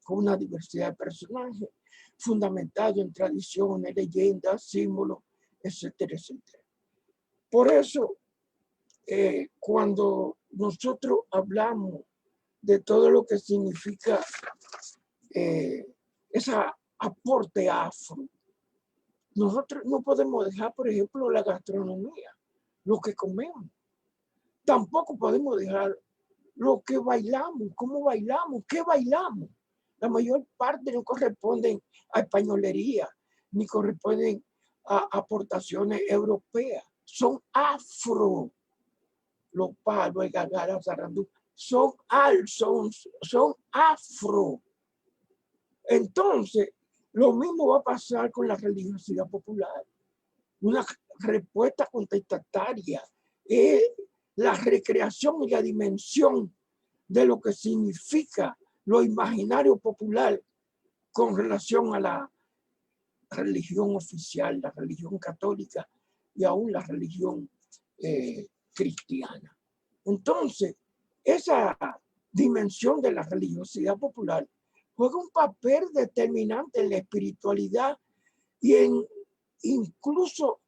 con una diversidad de personajes, fundamentado en tradiciones, leyendas, símbolos, etcétera, etcétera. Por eso, cuando nosotros hablamos de todo lo que significa ese aporte afro, nosotros no podemos dejar, por ejemplo, la gastronomía, lo que comemos. Tampoco podemos dejar lo que bailamos, cómo bailamos, qué bailamos. La mayor parte no corresponden a españolería, ni corresponden a aportaciones europeas. Son afro. Los palos, el gagara, zarandú, son afro. Entonces, lo mismo va a pasar con la religiosidad popular. Una respuesta contestataria es la recreación y la dimensión de lo que significa lo imaginario popular con relación a la religión oficial, la religión católica y aún la religión cristiana. Entonces, esa dimensión de la religiosidad popular juega un papel determinante en la espiritualidad y en incluso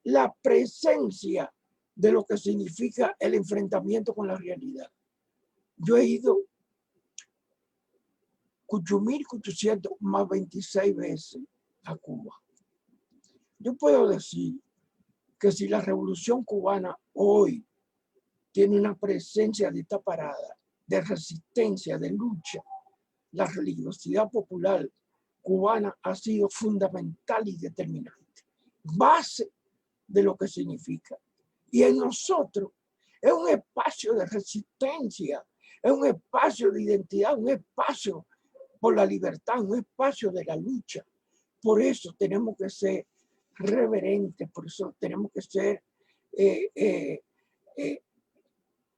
la presencia de lo que significa el enfrentamiento con la realidad. Yo he ido 8.800 más 26 veces a Cuba. Yo puedo decir que si la revolución cubana hoy tiene una presencia de esta parada, de resistencia, de lucha, la religiosidad popular cubana ha sido fundamental y determinante, base de lo que significa. Y en nosotros es un espacio de resistencia, es un espacio de identidad, un espacio por la libertad, un espacio de la lucha. Por eso tenemos que ser reverentes, por eso tenemos que ser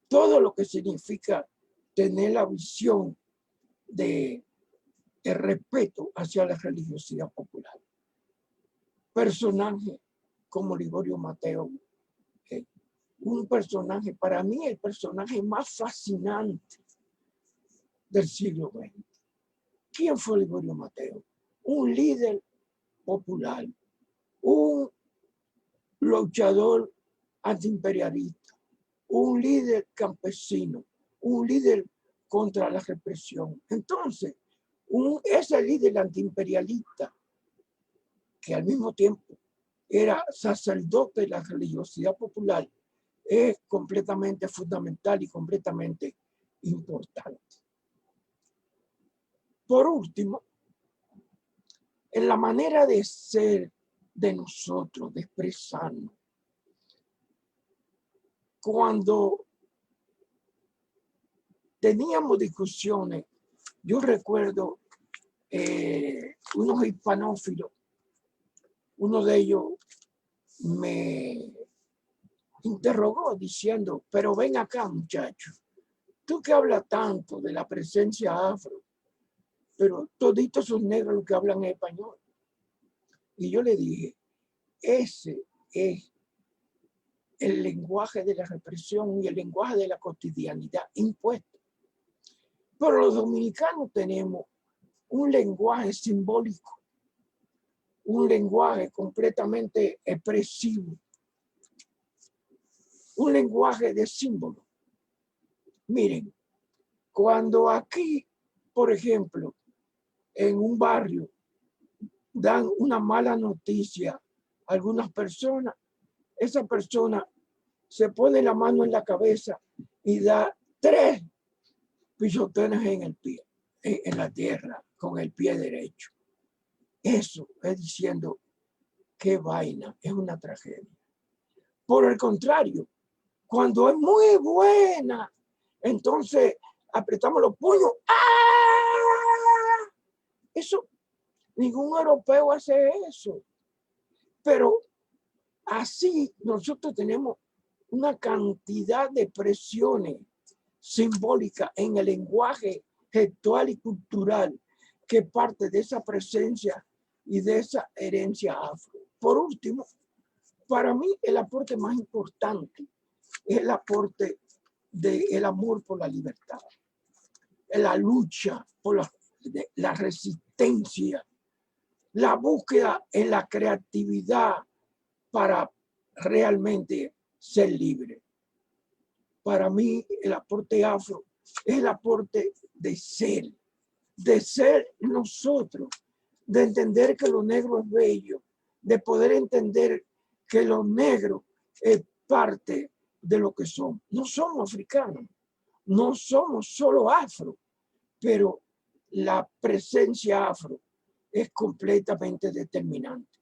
todo lo que significa tener la visión de respeto hacia la religiosidad popular. Personajes como Liborio Mateo, un personaje, para mí el personaje más fascinante del siglo XX. ¿Quién fue Liborio Mateo? Un líder popular, un luchador antiimperialista, un líder campesino, un líder contra la represión. Entonces, ese líder antiimperialista, que al mismo tiempo era sacerdote de la religiosidad popular, es completamente fundamental y completamente importante. Por último, en la manera de ser de nosotros, de expresarnos, cuando teníamos discusiones, yo recuerdo unos hispanófilos, uno de ellos me interrogó diciendo, pero ven acá, muchacho, tú que hablas tanto de la presencia afro, pero toditos esos negros los que hablan español. Y yo le dije, ese es el lenguaje de la represión y el lenguaje de la cotidianidad impuesto. Pero los dominicanos tenemos un lenguaje simbólico, un lenguaje completamente expresivo, un lenguaje de símbolos. Miren, cuando aquí, por ejemplo, en un barrio dan una mala noticia a algunas personas, esa persona se pone la mano en la cabeza y da 3 pisotones en el pie, en la tierra, con el pie derecho. Eso es diciendo, qué vaina, es una tragedia. Por el contrario, cuando es muy buena, entonces apretamos los puños. ¡Ah! Eso, ningún europeo hace eso. Pero así nosotros tenemos una cantidad de presiones simbólicas en el lenguaje gestual y cultural que parte de esa presencia y de esa herencia afro. Por último, para mí el aporte más importante es el aporte del amor por la libertad, la lucha por la resistencia, la búsqueda en la creatividad para realmente ser libre. Para mí el aporte afro es el aporte de ser nosotros, de entender que lo negro es bello, de poder entender que lo negro es parte de lo que somos. No somos africanos, no somos solo afro, pero la presencia afro es completamente determinante.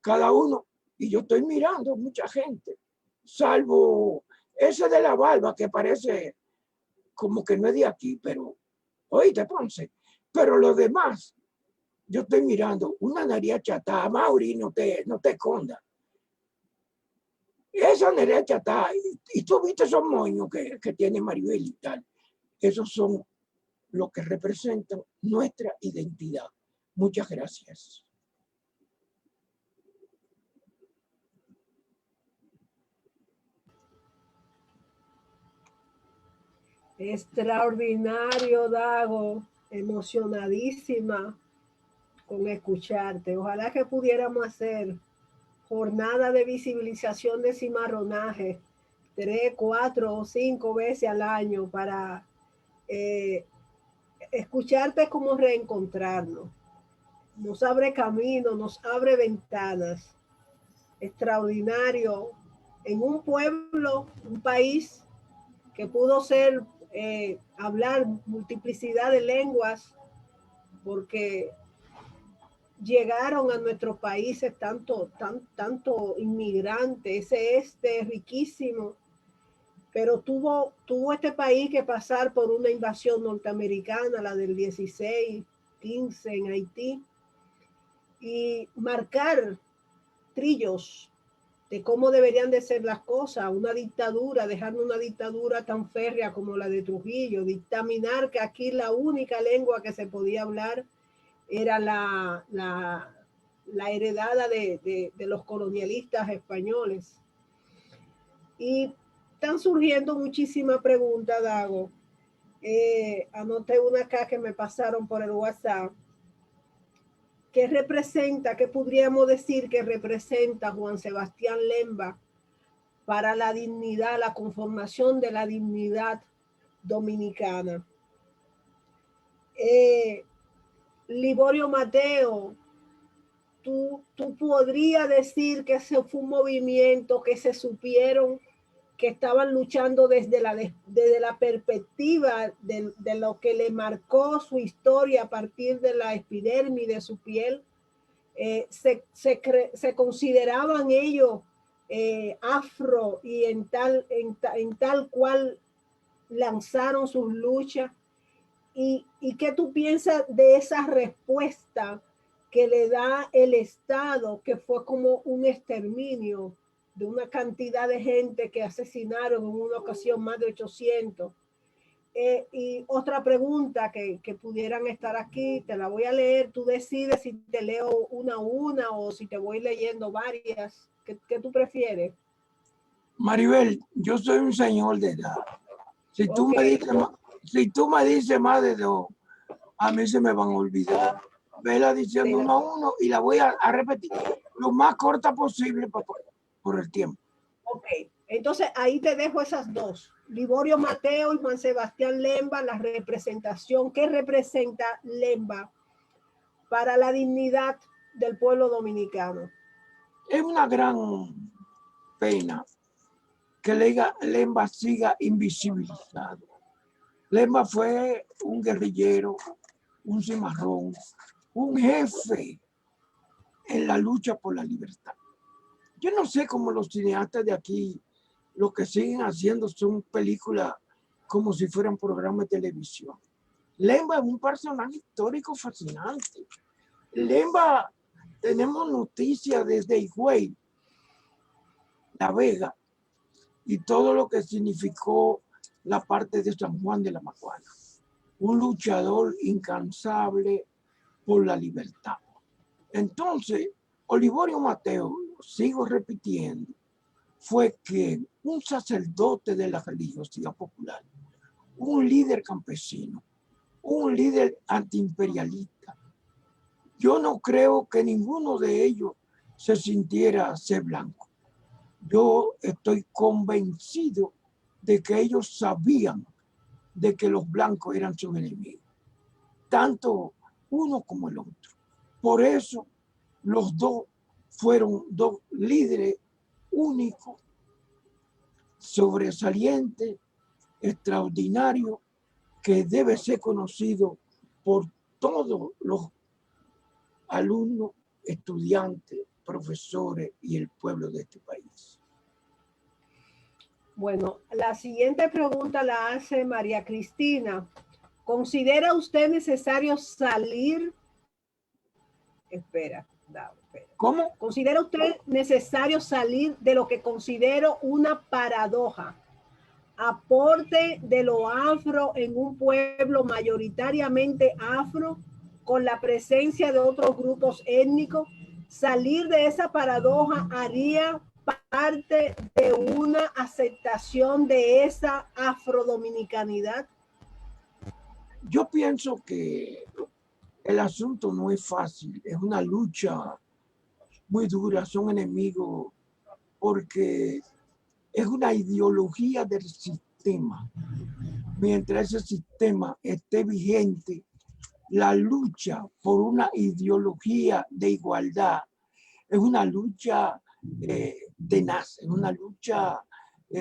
Cada uno, y yo estoy mirando mucha gente, salvo ese de la barba que parece como que no es de aquí, pero oíste, Ponce, pero los demás, yo estoy mirando una nariz achatada. Mauri, no te escondas. Esa nariz achatada, y tú viste esos moños que tiene Maribel y tal, esos son lo que representan nuestra identidad. Muchas gracias. Extraordinario, Dago, emocionadísima con escucharte. Ojalá que pudiéramos hacer jornada de visibilización de cimarronaje 3, 4 o 5 veces al año para escucharte como reencontrarnos. Nos abre camino, nos abre ventanas. Extraordinario. En un pueblo, un país que pudo ser, hablar multiplicidad de lenguas, porque llegaron a nuestros países tanto inmigrantes, ese riquísimo, pero tuvo este país que pasar por una invasión norteamericana, la del 16, 15 en Haití, y marcar trillos de cómo deberían de ser las cosas, una dictadura, dejando una dictadura tan férrea como la de Trujillo, dictaminar que aquí la única lengua que se podía hablar era la heredada de los colonialistas españoles. Y están surgiendo muchísimas preguntas, Dago. Anoté una acá que me pasaron por el WhatsApp. ¿Qué representa, qué podríamos decir que representa Juan Sebastián Lemba para la dignidad, la conformación de la dignidad dominicana? Liborio Mateo, tú podrías decir que ese fue un movimiento que se supieron que estaban luchando desde la perspectiva de lo que le marcó su historia a partir de la epidermis de su piel. Se consideraban ellos afro y en tal cual lanzaron sus luchas. ¿Y qué tú piensas de esa respuesta que le da el Estado, que fue como un exterminio de una cantidad de gente que asesinaron en una ocasión más de 800? Y otra pregunta que pudieran estar aquí, te la voy a leer, tú decides si te leo una a una o si te voy leyendo varias. ¿Qué tú prefieres? Maribel, yo soy un señor de edad. Si tú me dices más de dos, a mí se me van a olvidar. Vela diciendo uno a uno y la voy a repetir lo más corta posible por el tiempo. Ok, entonces ahí te dejo esas dos. Liborio Mateo y Juan Sebastián Lemba, la representación. ¿Qué representa Lemba para la dignidad del pueblo dominicano? Es una gran pena que Lemba siga invisibilizado. Lemba fue un guerrillero, un cimarrón, un jefe en la lucha por la libertad. Yo no sé cómo los cineastas de aquí, lo que siguen haciendo son películas como si fueran programas de televisión. Lemba es un personaje histórico fascinante. Lemba, tenemos noticias desde Higüey, La Vega, y todo lo que significó la parte de San Juan de la Maguana. Un luchador incansable por la libertad. Entonces, Olivorio Mateo, sigo repitiendo, fue que un sacerdote de la religiosidad popular, un líder campesino, un líder antiimperialista. Yo no creo que ninguno de ellos se sintiera ser blanco. Yo estoy convencido de que ellos sabían de que los blancos eran sus enemigos, tanto uno como el otro. Por eso los dos fueron dos líderes únicos, sobresalientes, extraordinarios, que debe ser conocido por todos los alumnos, estudiantes, profesores y el pueblo de este país. Bueno, la siguiente pregunta la hace María Cristina. ¿Considera usted necesario salir? Espera. ¿Cómo? ¿Considera usted necesario salir de lo que considero una paradoja? Aporte de lo afro en un pueblo mayoritariamente afro, con la presencia de otros grupos étnicos. Salir de esa paradoja haría parte de una aceptación de esa afrodominicanidad. Yo pienso que el asunto no es fácil, es una lucha muy dura, son enemigos porque es una ideología del sistema. Mientras ese sistema esté vigente, la lucha por una ideología de igualdad es una lucha tenaz, es una lucha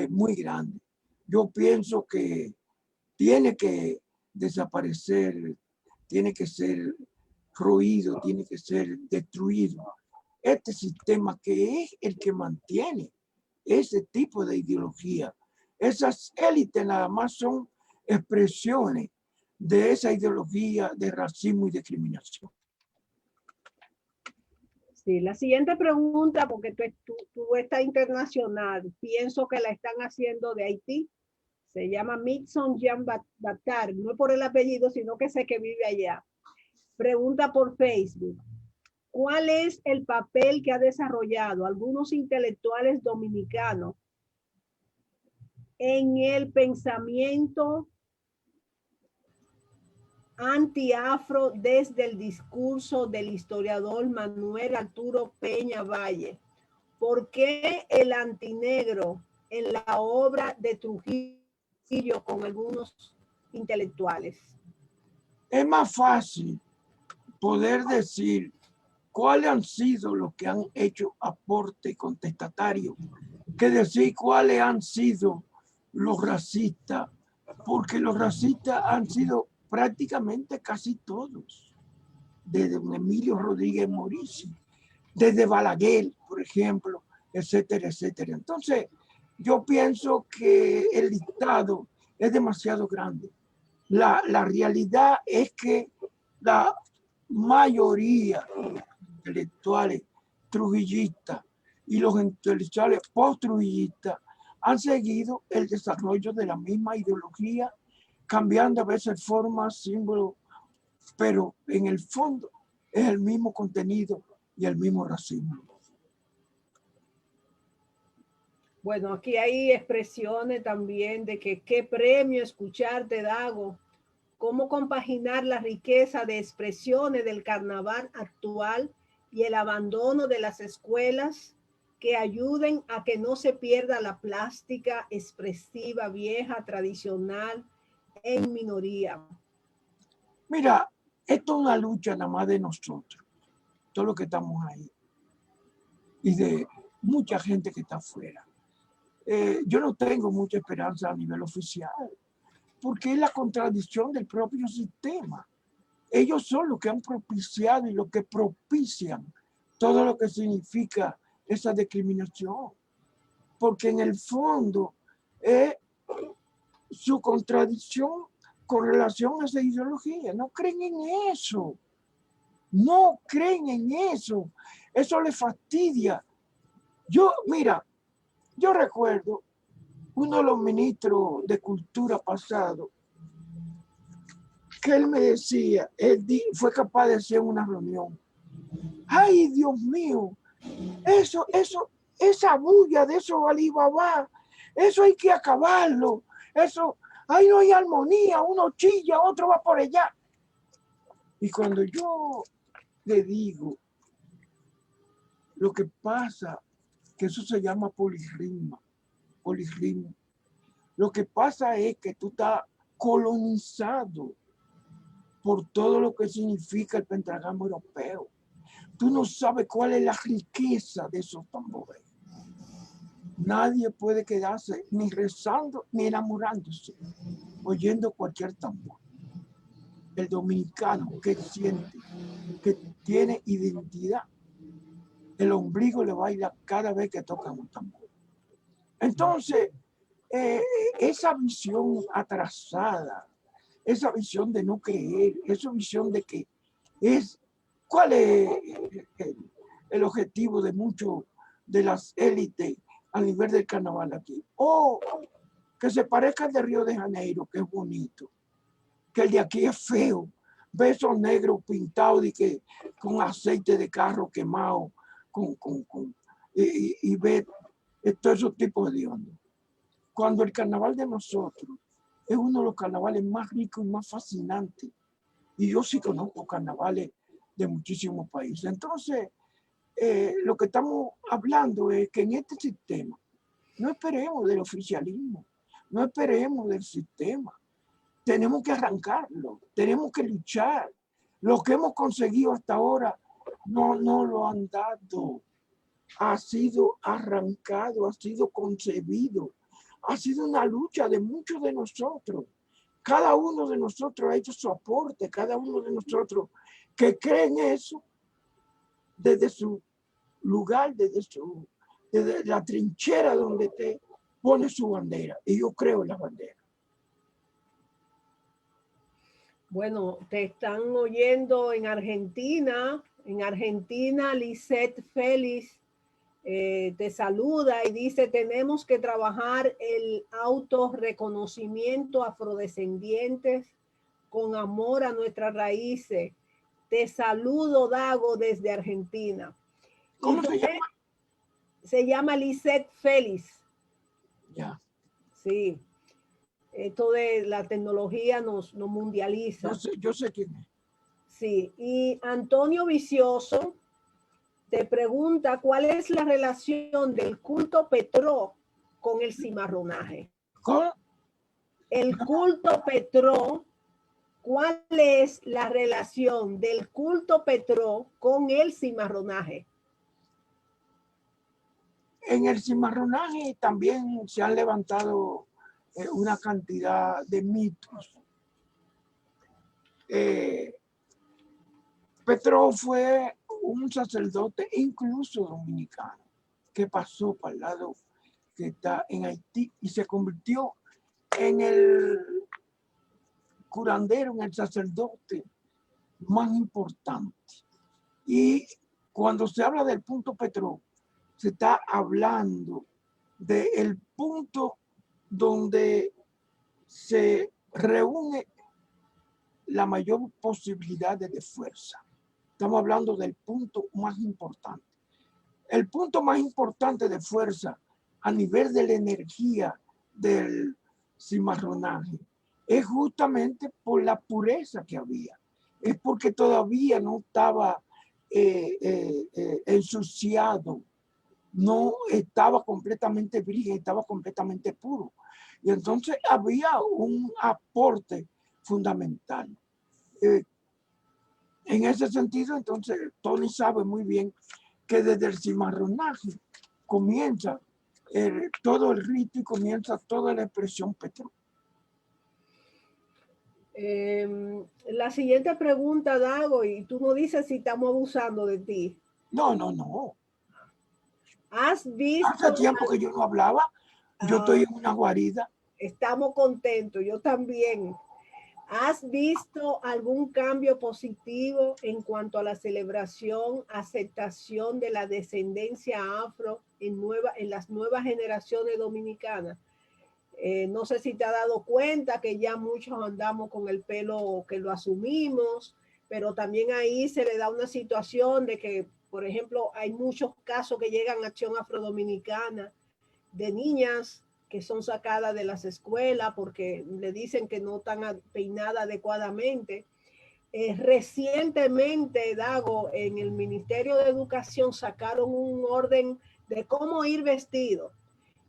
muy grande. Yo pienso que tiene que desaparecer, tiene que ser roído, tiene que ser destruido este sistema que es el que mantiene ese tipo de ideología. Esas élites nada más son expresiones de esa ideología de racismo y discriminación. Sí, la siguiente pregunta, porque tú estás internacional, pienso que la están haciendo de Haití. Se llama Mixon Jean Batar, no por el apellido, sino que sé que vive allá. Pregunta por Facebook. ¿Cuál es el papel que ha desarrollado algunos intelectuales dominicanos en el pensamiento anti-afro desde el discurso del historiador Manuel Arturo Peña Valle? ¿Por qué el antinegro en la obra de Trujillo con algunos intelectuales? Es más fácil poder decir cuáles han sido los que han hecho aporte contestatario que decir cuáles han sido los racistas, porque los racistas han sido prácticamente casi todos, desde don Emilio Rodríguez Morici, desde Balaguer, por ejemplo, etcétera, etcétera. Entonces, yo pienso que el listado es demasiado grande. La realidad es que la mayoría de los intelectuales trujillistas y los intelectuales post-trujillistas han seguido el desarrollo de la misma ideología, cambiando a veces formas, símbolos, pero en el fondo es el mismo contenido y el mismo racismo. Bueno, aquí hay expresiones también de que qué premio escucharte, Dago. Cómo compaginar la riqueza de expresiones del carnaval actual y el abandono de las escuelas que ayuden a que no se pierda la plástica expresiva vieja, tradicional, en minoría. Mira, esto es una lucha nada más de nosotros, todos los que estamos ahí, y de mucha gente que está afuera. Yo no tengo mucha esperanza a nivel oficial, porque es la contradicción del propio sistema. Ellos son los que han propiciado y los que propician todo lo que significa esa discriminación, porque en el fondo es su contradicción con relación a esa ideología. No creen en eso, no creen en eso, eso les fastidia. Mira, yo recuerdo uno de los ministros de Cultura pasado, que él me decía, fue capaz de hacer una reunión. Ay, Dios mío, esa bulla de esos Alibaba, eso hay que acabarlo. Eso, ahí no hay armonía, uno chilla, otro va por allá. Y cuando yo le digo, lo que pasa, que eso se llama polirritmo. Lo que pasa es que tú estás colonizado por todo lo que significa el pentagrama europeo. Tú no sabes cuál es la riqueza de esos tambores. Nadie puede quedarse ni rezando ni enamorándose, oyendo cualquier tambor. El dominicano que siente, que tiene identidad, el ombligo le baila cada vez que toca un tambor. Entonces, esa visión atrasada, esa visión de no creer, esa visión de que ¿cuál es el objetivo de muchos de las élites a nivel del carnaval aquí? Que se parezca al de Río de Janeiro, que es bonito, que el de aquí es feo, ve esos negros pintados con aceite de carro quemado, y ve todos esos tipos de ondas. Cuando el carnaval de nosotros es uno de los carnavales más ricos y más fascinantes, y yo sí conozco carnavales de muchísimos países. Entonces, lo que estamos hablando es que en este sistema no esperemos del oficialismo, no esperemos del sistema. Tenemos que arrancarlo, tenemos que luchar. Lo que hemos conseguido hasta ahora no lo han dado. Ha sido arrancado, ha sido concebido. Ha sido una lucha de muchos de nosotros. Cada uno de nosotros ha hecho su aporte, cada uno de nosotros que cree en eso desde su lugar, desde la trinchera donde te pone su bandera. Y yo creo en la bandera. Bueno, te están oyendo en Argentina. En Argentina, Lisette Félix te saluda y dice, tenemos que trabajar el autorreconocimiento afrodescendientes con amor a nuestras raíces. Te saludo, Dago, desde Argentina. ¿Cómo se llama? Se llama Lisette Félix. Ya. Sí. Esto de la tecnología nos mundializa. Yo sé quién es. Sí. Y Antonio Vicioso te pregunta cuál es la relación del culto Petró con el cimarronaje. ¿Cómo? El culto Petró, ¿cuál es la relación del culto Petró con el cimarronaje? En el cimarronaje también se han levantado una cantidad de mitos. Petró fue un sacerdote, incluso dominicano, que pasó para el lado que está en Haití y se convirtió en el curandero, en el sacerdote más importante. Y cuando se habla del punto Petró, se está hablando del punto donde se reúne la mayor posibilidad de fuerza. Estamos hablando del punto más importante. El punto más importante de fuerza a nivel de la energía del cimarronaje es justamente por la pureza que había. Es porque todavía no estaba ensuciado, no estaba completamente virgen, estaba completamente puro. Y entonces había un aporte fundamental. En ese sentido, entonces, Tony sabe muy bien que desde el cimarronaje comienza todo el rito y comienza toda la expresión Petró. La siguiente pregunta, Dago, y tú no dices si estamos abusando de ti. No, no, no. ¿Has visto? Hace tiempo que yo no hablaba. Yo estoy en una guarida. Estamos contentos, yo también. ¿Has visto algún cambio positivo en cuanto a la celebración, aceptación de la descendencia afro en las nuevas generaciones dominicanas? No sé si te has dado cuenta que ya muchos andamos con el pelo que lo asumimos, pero también ahí se le da una situación de que, por ejemplo, hay muchos casos que llegan a Acción Afrodominicana de niñas que son sacadas de las escuelas porque le dicen que no están peinadas adecuadamente. Recientemente, Dago, en el Ministerio de Educación sacaron un orden de cómo ir vestido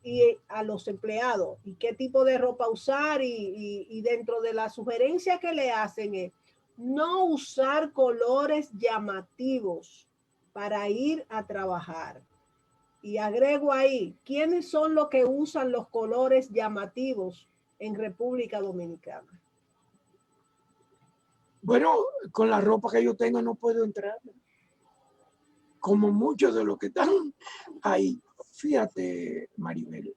y a los empleados y qué tipo de ropa usar y dentro de la sugerencia que le hacen es no usar colores llamativos para ir a trabajar. Y agrego ahí, ¿quiénes son los que usan los colores llamativos en República Dominicana? Bueno, con la ropa que yo tengo no puedo entrar. Como muchos de los que están ahí. Fíjate, Maribel.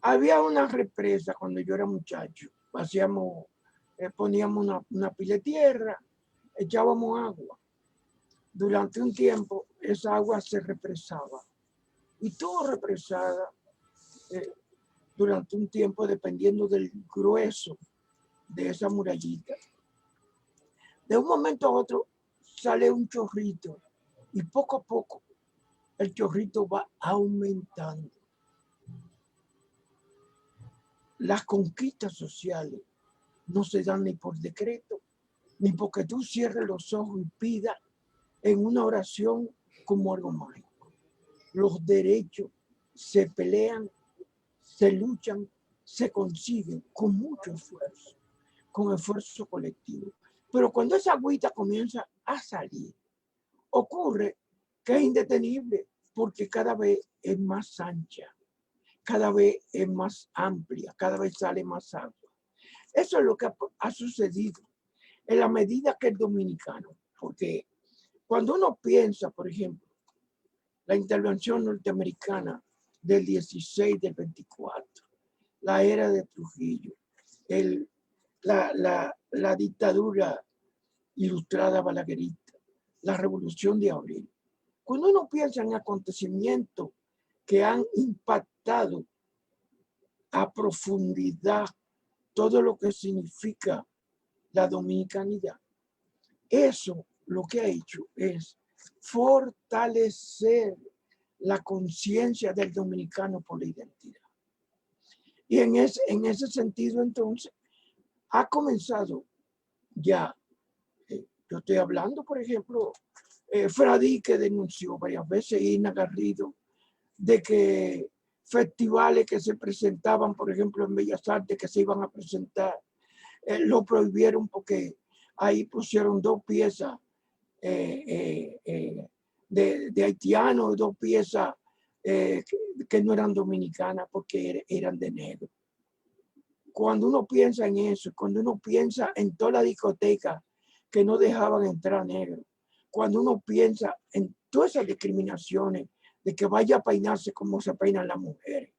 Había una represa cuando yo era muchacho. Poníamos una pila de tierra, echábamos agua. Durante un tiempo, esa agua se represaba. Y todo represada durante un tiempo, dependiendo del grueso de esa murallita. De un momento a otro sale un chorrito y poco a poco el chorrito va aumentando. Las conquistas sociales no se dan ni por decreto, ni porque tú cierres los ojos y pidas en una oración como algo mágico. Los derechos se pelean, se luchan, se consiguen con mucho esfuerzo, con esfuerzo colectivo. Pero cuando esa agüita comienza a salir, ocurre que es indetenible porque cada vez es más ancha, cada vez es más amplia, cada vez sale más agua. Eso es lo que ha sucedido en la medida que el dominicano, porque cuando uno piensa, por ejemplo, la intervención norteamericana del 16, del 24, la era de Trujillo, la dictadura ilustrada balaguerista, la revolución de abril. Cuando uno piensa en acontecimientos que han impactado a profundidad todo lo que significa la dominicanidad, eso lo que ha hecho es fortalecer la conciencia del dominicano por la identidad. Y en ese sentido, entonces, ha comenzado ya, yo estoy hablando, por ejemplo, Fradi, que denunció varias veces, Ina Garrido, de que festivales que se presentaban, por ejemplo, en Bellas Artes, que se iban a presentar, lo prohibieron porque ahí pusieron dos piezas de haitianos, dos piezas que no eran dominicanas porque eran de negro. Cuando uno piensa en eso, cuando uno piensa en toda la discoteca que no dejaban entrar negros, cuando uno piensa en todas esas discriminaciones de que vaya a peinarse como se peinan las mujeres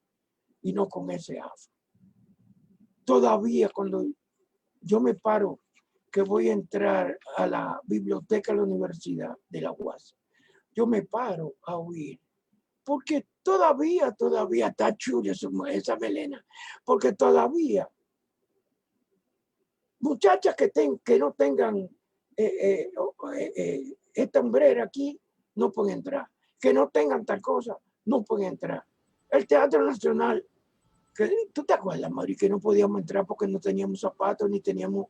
y no con ese afro. Todavía cuando yo me paro que voy a entrar a la biblioteca de la Universidad de la UAS, yo me paro a oír, porque todavía está chula esa melena, porque todavía muchachas que no tengan esta hombrera aquí no pueden entrar, que no tengan tal cosa no pueden entrar. El Teatro Nacional, que tú te acuerdas, Mari, que no podíamos entrar porque no teníamos zapatos ni teníamos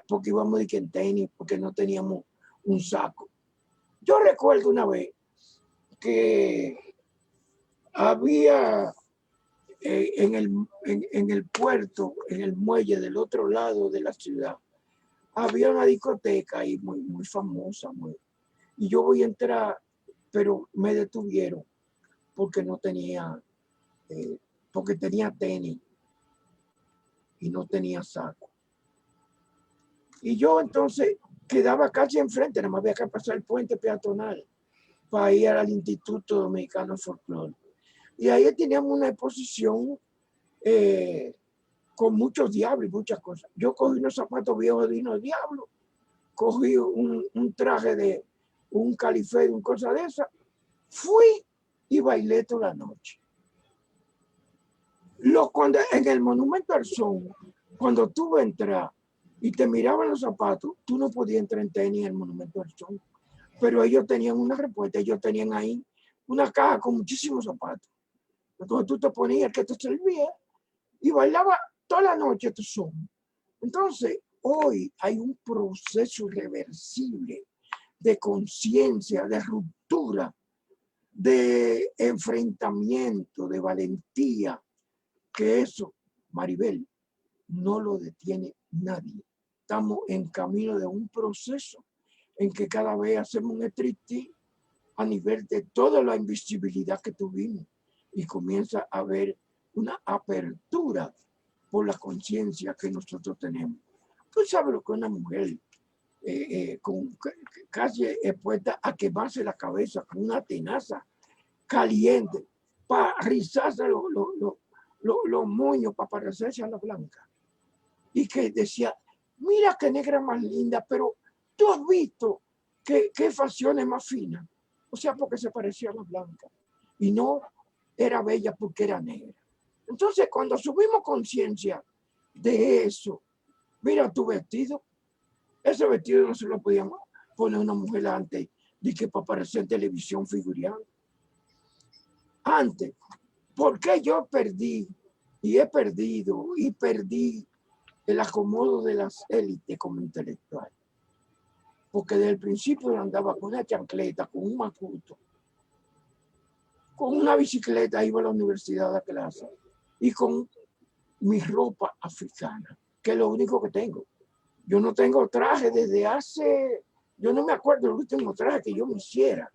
porque íbamos de en tenis, porque no teníamos un saco. Yo recuerdo una vez que había en el puerto, en el muelle del otro lado de la ciudad, había una discoteca ahí muy famosa. Y yo voy a entrar, pero me detuvieron porque no tenía, porque tenía tenis y no tenía saco. Y yo entonces quedaba casi enfrente, nada más había que pasar el puente peatonal para ir al Instituto Dominicano de Folclore. Y ahí teníamos una exposición con muchos diablos y muchas cosas. Yo cogí unos zapatos viejos de Dino Diablo, cogí un traje de un califé, un cosa de esa, fui y bailé toda la noche. Cuando en el Monumento al Son, cuando tú entras y te miraban los zapatos, tú no podías entrar en tenis en el Monumento al Son. Pero ellos tenían una respuesta, ellos tenían ahí una caja con muchísimos zapatos. Entonces tú te ponías el que te servía y bailaba toda la noche tu son. Entonces, hoy hay un proceso irreversible de conciencia, de ruptura, de enfrentamiento, de valentía, que eso, Maribel, no lo detiene nadie. Estamos en camino de un proceso en que cada vez hacemos un striptease a nivel de toda la invisibilidad que tuvimos y comienza a haber una apertura por la conciencia que nosotros tenemos. Tú sabes lo que una mujer casi expuesta a quemarse la cabeza con una tenaza caliente para rizarse los moños para parecerse a la blanca. Y que decía, mira qué negra más linda, pero tú has visto qué facciones más finas. O sea, porque se parecía a la blanca. Y no era bella porque era negra. Entonces, cuando subimos conciencia de eso, mira tu vestido. Ese vestido no se lo podíamos poner a una mujer antes de que para aparecer en televisión figuriana. Antes, ¿por qué yo perdí y he perdido y perdí el acomodo de las élites como intelectual? Porque desde el principio yo andaba con una chancleta, con un macuto, con una bicicleta, iba a la universidad a clase y con mi ropa africana, que es lo único que tengo. Yo no tengo traje desde hace, yo no me acuerdo el último traje que yo me hiciera.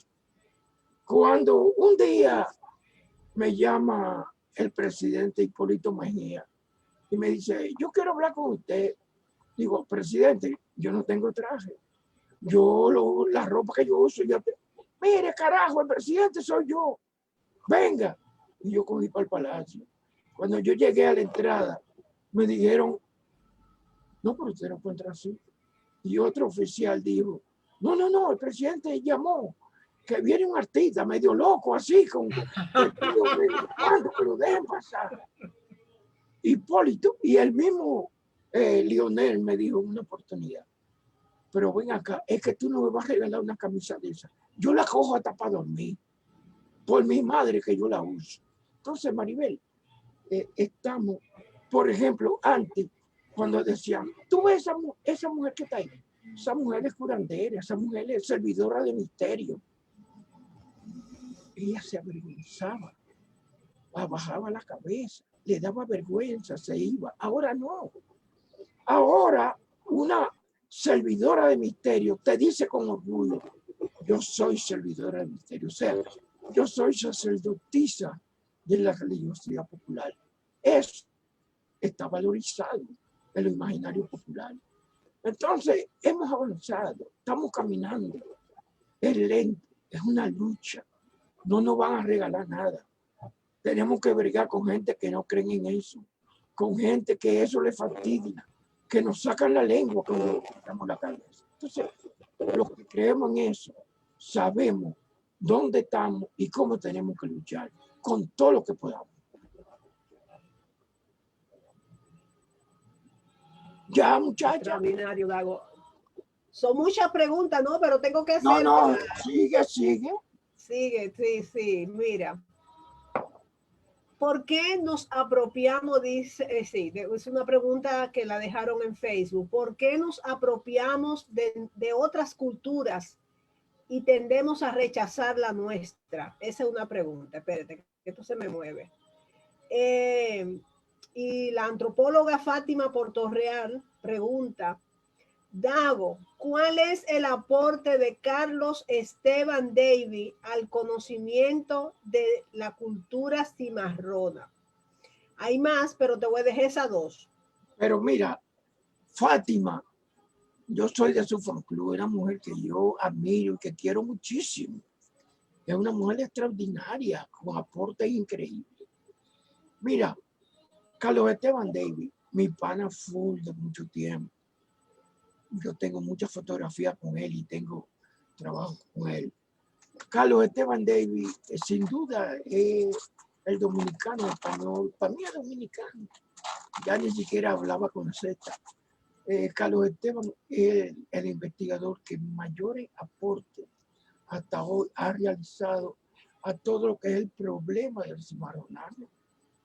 Cuando un día me llama el presidente Hipólito Mejía y me dice, yo quiero hablar con usted. Digo, presidente, yo no tengo traje. La ropa que yo uso, mire, carajo, el presidente soy yo. Venga. Y yo cogí para el palacio. Cuando yo llegué a la entrada, me dijeron, no, pero usted no puede entrar así. Y otro oficial dijo, no, el presidente llamó, que viene un artista medio loco, así, con pero dejen pasar. Hipólito, y el mismo Lionel me dijo en una oportunidad, pero ven acá, es que tú no me vas a regalar una camisa de esa. Yo la cojo hasta para dormir, por mi madre que yo la uso. Entonces, Maribel, estamos, por ejemplo, antes, cuando decían, tú ves esa mujer que está ahí, esa mujer es curandera, esa mujer es servidora de misterio. Ella se avergonzaba, bajaba la cabeza, le daba vergüenza, se iba. Ahora no. Ahora una servidora de misterio te dice con orgullo, yo soy servidora de misterio, o sea, yo soy sacerdotisa de la religiosidad popular. Eso está valorizado en lo imaginario popular. Entonces, hemos avanzado, estamos caminando. Es lento, es una lucha. No nos van a regalar nada. Tenemos que bregar con gente que no creen en eso, con gente que eso le fastidia, que nos sacan la lengua cuando damos la cabeza. Entonces, los que creemos en eso, sabemos dónde estamos y cómo tenemos que luchar con todo lo que podamos. Ya, muchacha. Extraordinario, Dago. Son muchas preguntas, ¿no? Pero tengo que hacer. No, sigue. Sigue, sí, mira. ¿Por qué nos apropiamos? Dice, sí, es una pregunta que la dejaron en Facebook. ¿Por qué nos apropiamos de otras culturas y tendemos a rechazar la nuestra? Esa es una pregunta. Espérate, que esto se me mueve. Y la antropóloga Fátima Portorreal pregunta, Dago, ¿cuál es el aporte de Carlos Esteban Davy al conocimiento de la cultura cimarrona? Hay más, pero te voy a dejar esas dos. Pero mira, Fátima Yo soy de su folclore, una mujer que yo admiro y que quiero muchísimo. Es una mujer extraordinaria, con aportes increíbles. Mira, Carlos Esteban Davis, mi pana full de mucho tiempo. Yo tengo muchas fotografías con él y tengo trabajo con él. Carlos Esteban Davis, sin duda, es el dominicano español. Para mí es dominicano. Ya ni siquiera hablaba con Z. Carlos Esteban es el investigador que mayores aportes hasta hoy ha realizado a todo lo que es el problema del cimarronaje.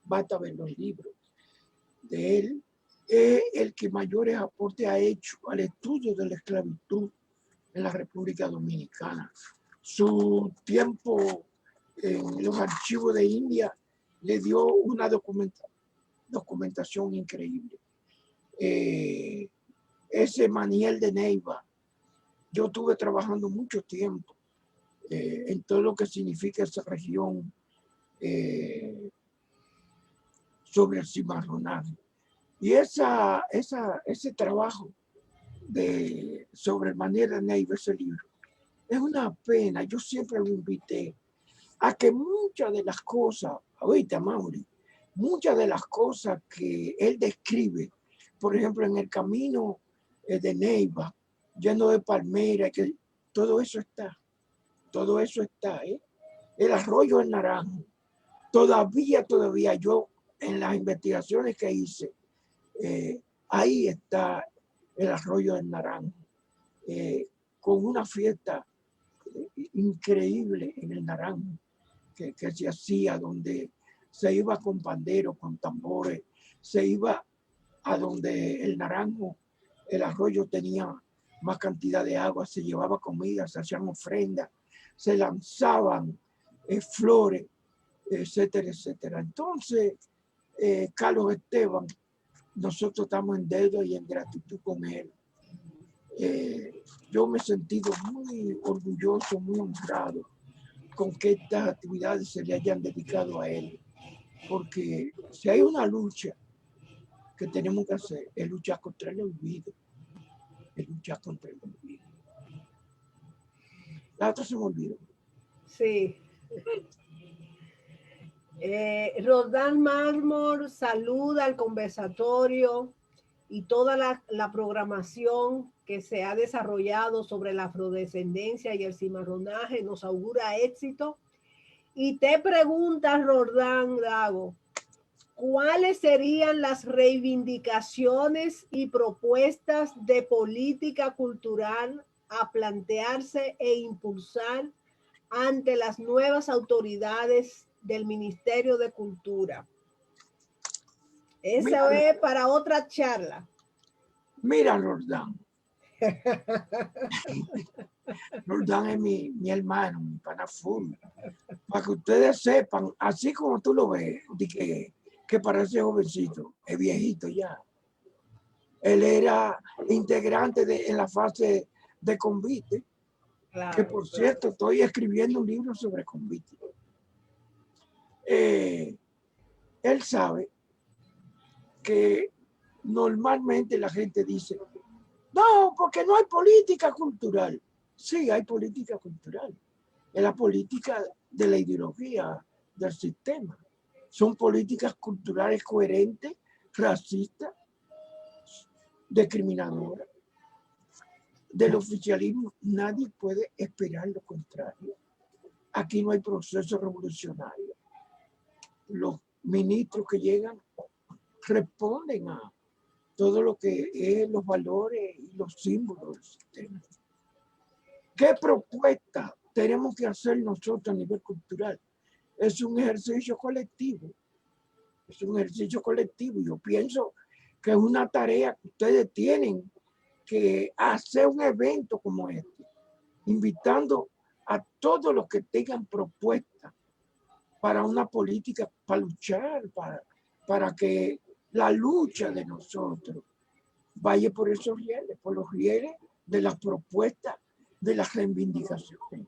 Basta ver los libros de él. Es el que mayores aportes ha hecho al estudio de la esclavitud en la República Dominicana. Su tiempo en los archivos de India le dio una documentación increíble. Ese Maniel de Neiva, yo estuve trabajando mucho tiempo en todo lo que significa esa región sobre el cimarronaje. Y ese trabajo sobre el Maniel de Neiva, ese libro, es una pena. Yo siempre lo invité a que muchas de las cosas, ahorita Mauri, muchas de las cosas que él describe, por ejemplo, en el camino de Neiva, lleno de palmeras, que todo eso está. El arroyo del Naranjo, todavía yo en las investigaciones que hice, ahí está el arroyo del Naranjo, con una fiesta increíble en el Naranjo que se hacía, donde se iba con panderos, con tambores, se iba a donde el Naranjo, el arroyo tenía más cantidad de agua, se llevaba comida, se hacían ofrendas, se lanzaban flores, etcétera, etcétera. Entonces, Carlos Esteban, nosotros estamos en deuda y en gratitud con él. Yo me he sentido muy orgulloso, muy honrado con que estas actividades se le hayan dedicado a él, porque si hay una lucha que tenemos que hacer, es luchar contra el olvido, La otra se me olvidó. Sí. Rodán Mármol saluda al conversatorio y toda la programación que se ha desarrollado sobre la afrodescendencia y el cimarronaje nos augura éxito. Y te preguntas, Rodán Dago, ¿cuáles serían las reivindicaciones y propuestas de política cultural a plantearse e impulsar ante las nuevas autoridades del Ministerio de Cultura? Eso es para otra charla. Mira, Roldán. Roldán es mi hermano, mi pana full. Para que ustedes sepan, así como tú lo ves, que parece jovencito, es viejito ya. Él era integrante en la fase de Convite, claro, que por cierto estoy escribiendo un libro sobre Convite. Él sabe que normalmente la gente dice, no, porque no hay política cultural. Sí, hay política cultural. Es la política de la ideología del sistema. Son políticas culturales coherentes, racistas, discriminadoras. Del oficialismo nadie puede esperar lo contrario. Aquí no hay proceso revolucionario. Los ministros que llegan responden a todo lo que es los valores y los símbolos del sistema. ¿Qué propuesta tenemos que hacer nosotros a nivel cultural? Es un ejercicio colectivo. Yo pienso que es una tarea que ustedes tienen que hacer un evento como este, invitando a todos los que tengan propuestas para una política, para luchar, para que la lucha de nosotros vaya por esos rieles, por los rieles de las propuestas, de las reivindicaciones,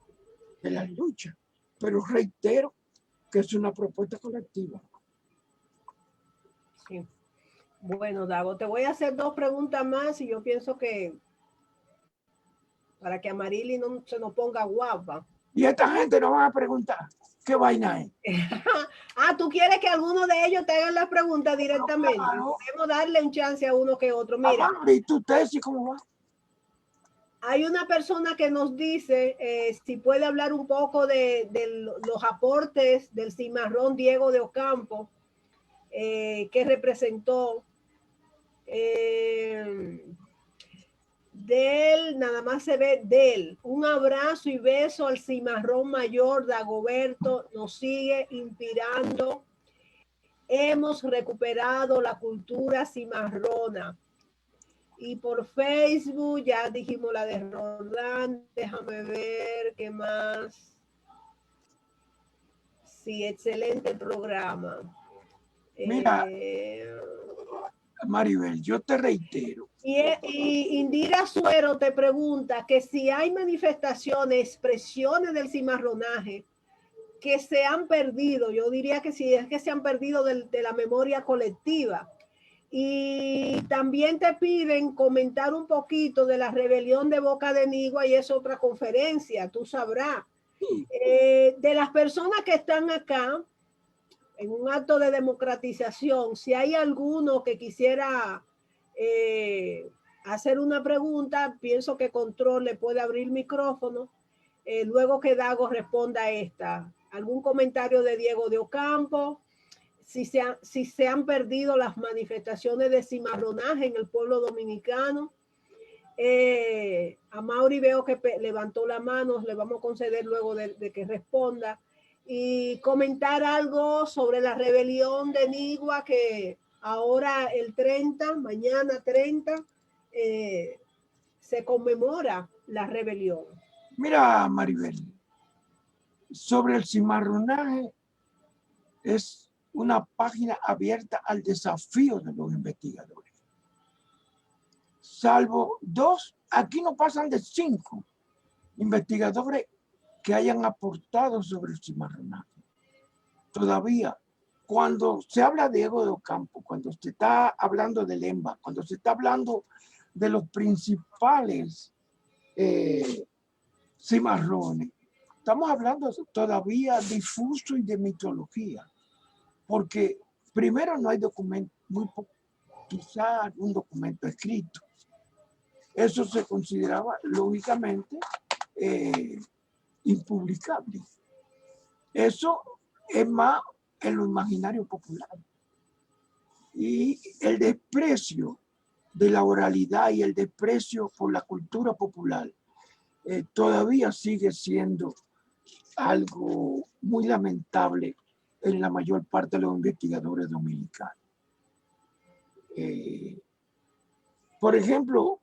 de las luchas. Pero reitero que es una propuesta colectiva. Sí. Bueno, Dago, te voy a hacer dos preguntas más y yo pienso que para que Amarili no se nos ponga guapa. Y esta gente nos va a preguntar, ¿qué vaina es? Ah, ¿tú quieres que alguno de ellos te hagan las preguntas directamente? Claro. Podemos darle un chance a uno que otro. Mira, ¿Y tu tesis cómo va? hay una persona que nos dice si puede hablar un poco de los aportes del cimarrón Diego de Ocampo, que representó de él, nada más se ve de él. Un abrazo y beso al cimarrón mayor Dagoberto, nos sigue inspirando. Hemos recuperado la cultura cimarrona. Y por Facebook ya dijimos la de Roldán. Déjame ver qué más. Sí, excelente programa. Mira, Maribel, yo te reitero. Y Indira Suero te pregunta que si hay manifestaciones, expresiones del cimarronaje que se han perdido. Yo diría que sí, es que se han perdido de la memoria colectiva. Y también te piden comentar un poquito de la rebelión de Boca de Nigua, y es otra conferencia, tú sabrás. De las personas que están acá, en un acto de democratización, si hay alguno que quisiera hacer una pregunta, pienso que Control le puede abrir el micrófono, luego que Dago responda a esta. ¿Algún comentario de Diego de Ocampo? Si se han perdido las manifestaciones de cimarronaje en el pueblo dominicano. A Mauri veo que levantó la mano, le vamos a conceder luego de que responda. Y comentar algo sobre la rebelión de Nigua, que ahora el 30, mañana 30, se conmemora la rebelión. Mira, Maribel, sobre el cimarronaje es una página abierta al desafío de los investigadores. Salvo 2, aquí no pasan de 5 investigadores que hayan aportado sobre el cimarronaje. Todavía, cuando se habla de Diego de Ocampo, cuando se está hablando de Lemba, cuando se está hablando de los principales cimarrones, estamos hablando todavía difuso y de mitología, porque primero no hay documento, quizá un documento escrito. Eso se consideraba lógicamente impublicable. Eso es más en lo imaginario popular. Y el desprecio de la oralidad y el desprecio por la cultura popular todavía sigue siendo algo muy lamentable en la mayor parte de los investigadores dominicanos. Por ejemplo,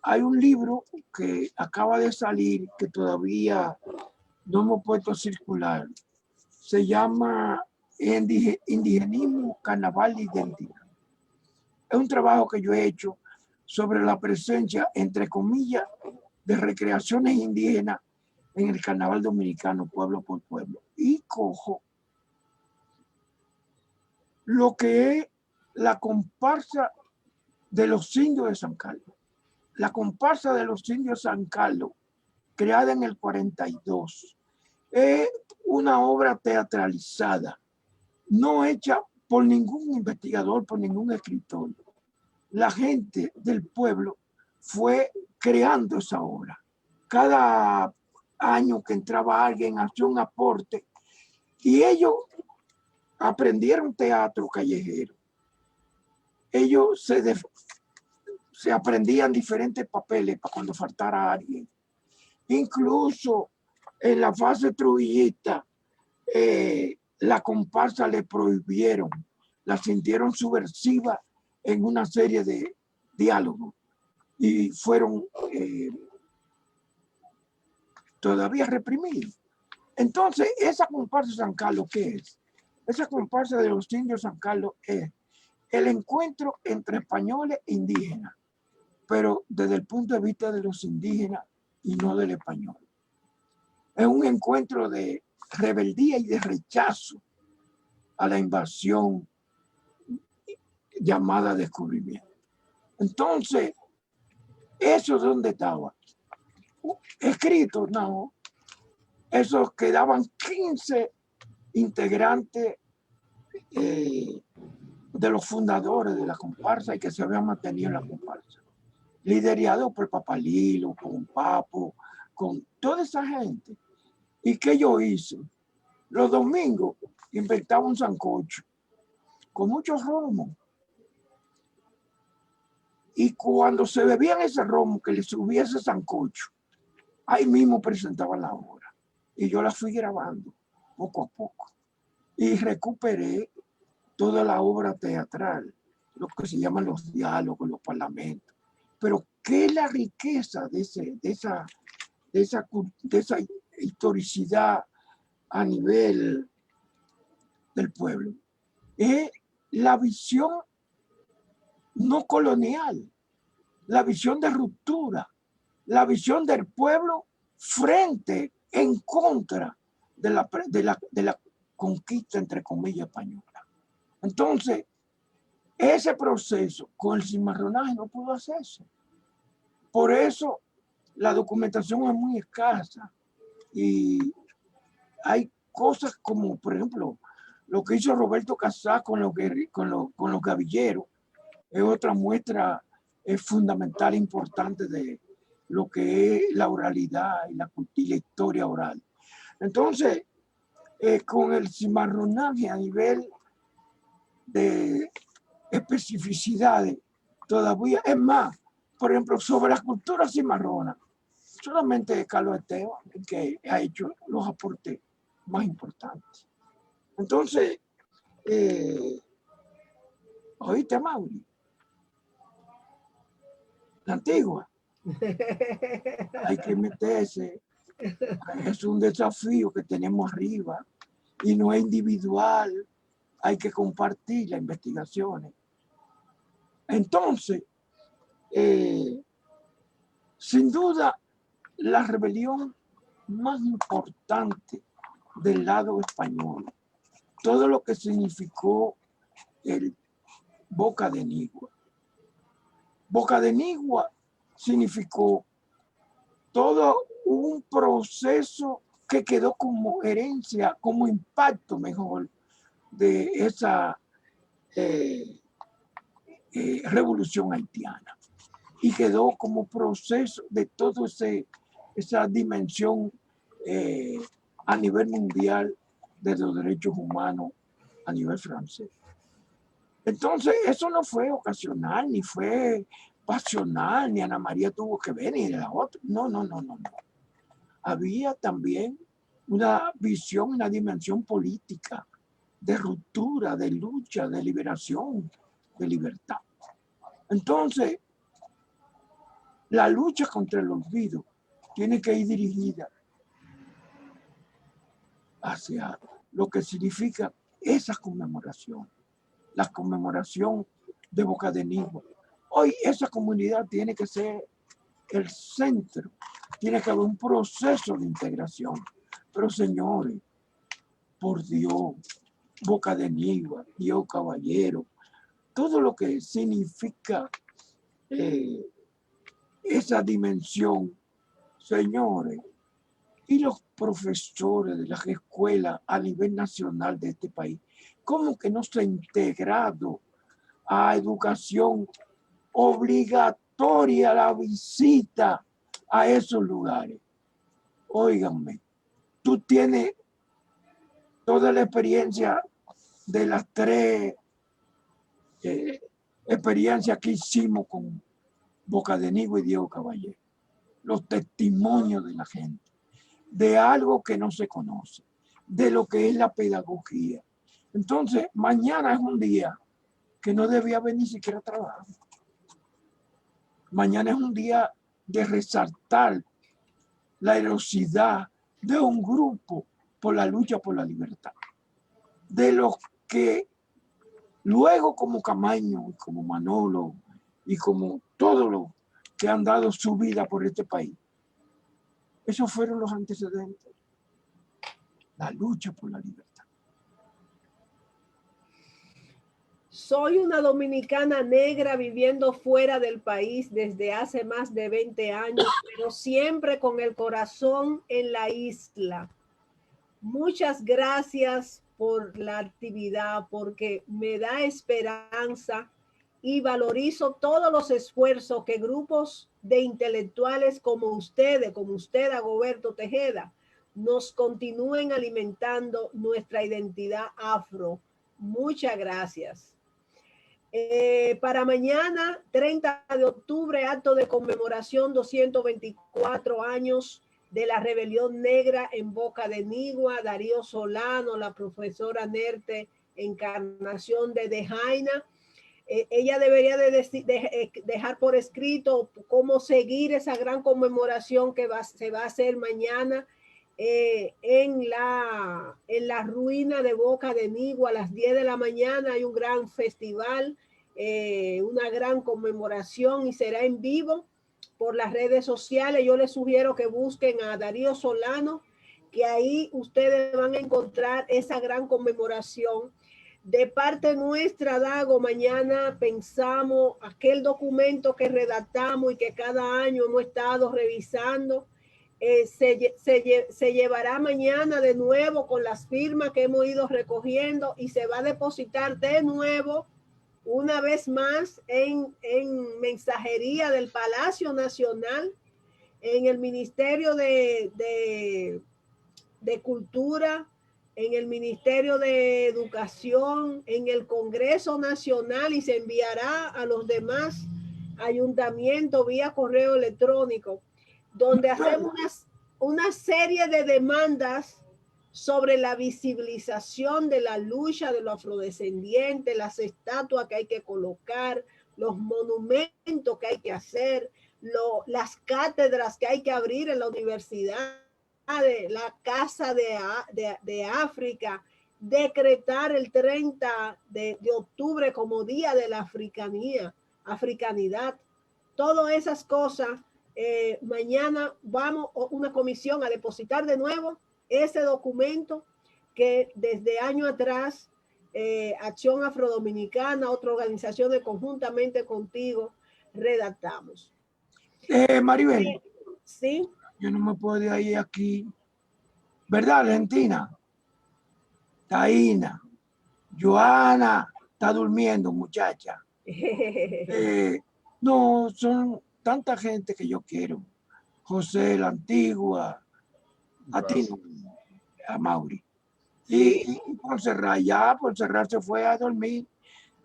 hay un libro que acaba de salir que todavía no hemos puesto a circular. Se llama Indigenismo, Carnaval y Identidad. Es un trabajo que yo he hecho sobre la presencia, entre comillas, de recreaciones indígenas en el carnaval dominicano, pueblo por pueblo. Y cojo lo que es la comparsa de los indios de San Carlos. La comparsa de los indios de San Carlos, creada en el 42, es una obra teatralizada, no hecha por ningún investigador, por ningún escritor. La gente del pueblo fue creando esa obra. Cada año que entraba alguien hacía un aporte y ellos aprendieron teatro callejero. Ellos se aprendían diferentes papeles para cuando faltara alguien. Incluso en la fase trujillista, la comparsa le prohibieron, la sintieron subversiva en una serie de diálogos y fueron todavía reprimidos. Entonces, esa comparsa de San Carlos, ¿qué es? Esa comparsa de los indios de San Carlos es el encuentro entre españoles e indígenas, pero desde el punto de vista de los indígenas y no del español. Es un encuentro de rebeldía y de rechazo a la invasión llamada descubrimiento. Entonces, eso es donde estaba. escritos, no. Esos quedaban 15 integrantes de los fundadores de la comparsa y que se habían mantenido en la comparsa. Liderado por Papalilo, con Papo, con toda esa gente. ¿Y qué yo hice? Los domingos inventaba un sancocho con mucho romo. Y cuando se bebían ese romo, que le subía ese sancocho, ahí mismo presentaba la obra. Y yo la fui grabando poco a poco. Y recuperé toda la obra teatral, lo que se llaman los diálogos, los parlamentos. Pero ¿qué es la riqueza de esa historicidad a nivel del pueblo? Es la visión no colonial, la visión de ruptura, la visión del pueblo frente, en contra de la conquista, entre comillas, española. Entonces, ese proceso con el cimarronaje no pudo hacerse. Por eso la documentación es muy escasa y hay cosas como, por ejemplo, lo que hizo Roberto Casá con los gavilleros, es otra muestra fundamental, importante de lo que es la oralidad y la historia oral. Entonces, con el cimarronaje a nivel de especificidades, todavía es más, por ejemplo, sobre la cultura cimarrona, solamente Carlos Esteban, el que ha hecho los aportes más importantes. Entonces, ¿oíste, Mauri? La antigua. Hay que meterse. Es un desafío que tenemos arriba y no es individual. Hay que compartir las investigaciones. Entonces, sin duda, la rebelión más importante del lado español, todo lo que significó el Boca de Nigua. Boca de Nigua significó todo un proceso que quedó como herencia, como impacto mejor de esa revolución haitiana. Y quedó como proceso de toda esa dimensión a nivel mundial de los derechos humanos a nivel francés. Entonces, eso no fue ocasional, ni fue pasional, ni Ana María tuvo que ver, ni la otra. No. Había también una visión, una dimensión política de ruptura, de lucha, de liberación, de libertad. Entonces, la lucha contra el olvido tiene que ir dirigida hacia lo que significa esa conmemoración, la conmemoración de Boca de Nigua. Hoy esa comunidad tiene que ser el centro, tiene que haber un proceso de integración. Pero señores, por Dios, Boca de Nigua, Dios Caballero, todo lo que significa esa dimensión, señores, y los profesores de las escuelas a nivel nacional de este país, ¿cómo que no se ha integrado a educación obligatoria la visita a esos lugares? Óiganme, tú tienes toda la experiencia de las tres experiencias que hicimos con Boca de Nigua y Diego Caballero, los testimonios de la gente, de algo que no se conoce, de lo que es la pedagogía. Entonces, mañana es un día que no debía haber ni siquiera trabajo. Mañana es un día de resaltar la heroicidad de un grupo por la lucha por la libertad, de los que luego como Camaño, como Manolo y como todos los que han dado su vida por este país, esos fueron los antecedentes, la lucha por la libertad. Soy una dominicana negra viviendo fuera del país desde hace más de 20 años, pero siempre con el corazón en la isla. Muchas gracias por la actividad porque me da esperanza y valorizo todos los esfuerzos que grupos de intelectuales como ustedes, como usted, Dagoberto Tejeda, nos continúen alimentando nuestra identidad afro. Muchas gracias. Para mañana, 30 de octubre, acto de conmemoración, 224 años de la rebelión negra en Boca de Nigua, Darío Solano, la profesora Nerte, Encarnación de Dejaina. Ella debería dejar por escrito cómo seguir esa gran conmemoración que se va a hacer mañana en la ruina de Boca de Nigua a las 10 de la mañana. Hay un gran festival, una gran conmemoración y será en vivo por las redes sociales. Yo les sugiero que busquen a Darío Solano, que ahí ustedes van a encontrar esa gran conmemoración. De parte nuestra, Dago, mañana pensamos aquel documento que redactamos y que cada año hemos estado revisando. Se llevará mañana de nuevo con las firmas que hemos ido recogiendo y se va a depositar de nuevo una vez más en mensajería del Palacio Nacional, en el Ministerio de Cultura, en el Ministerio de Educación, en el Congreso Nacional y se enviará a los demás ayuntamientos vía correo electrónico, donde hacemos una serie de demandas sobre la visibilización de la lucha de los afrodescendientes, las estatuas que hay que colocar, los monumentos que hay que hacer, las cátedras que hay que abrir en la universidad, de la Casa de África, decretar el 30 de octubre como Día de la Africanidad, todas esas cosas. Mañana vamos una comisión a depositar de nuevo ese documento que desde año atrás Acción Afrodominicana, otra organización de conjuntamente contigo, redactamos. Maribel, sí, yo no me puedo ir aquí, ¿verdad, Argentina? Taina, Joana, está durmiendo, muchacha. No, son tanta gente que yo quiero. José, la Antigua, a ti, a Mauri. Sí. Y por cerrar se fue a dormir.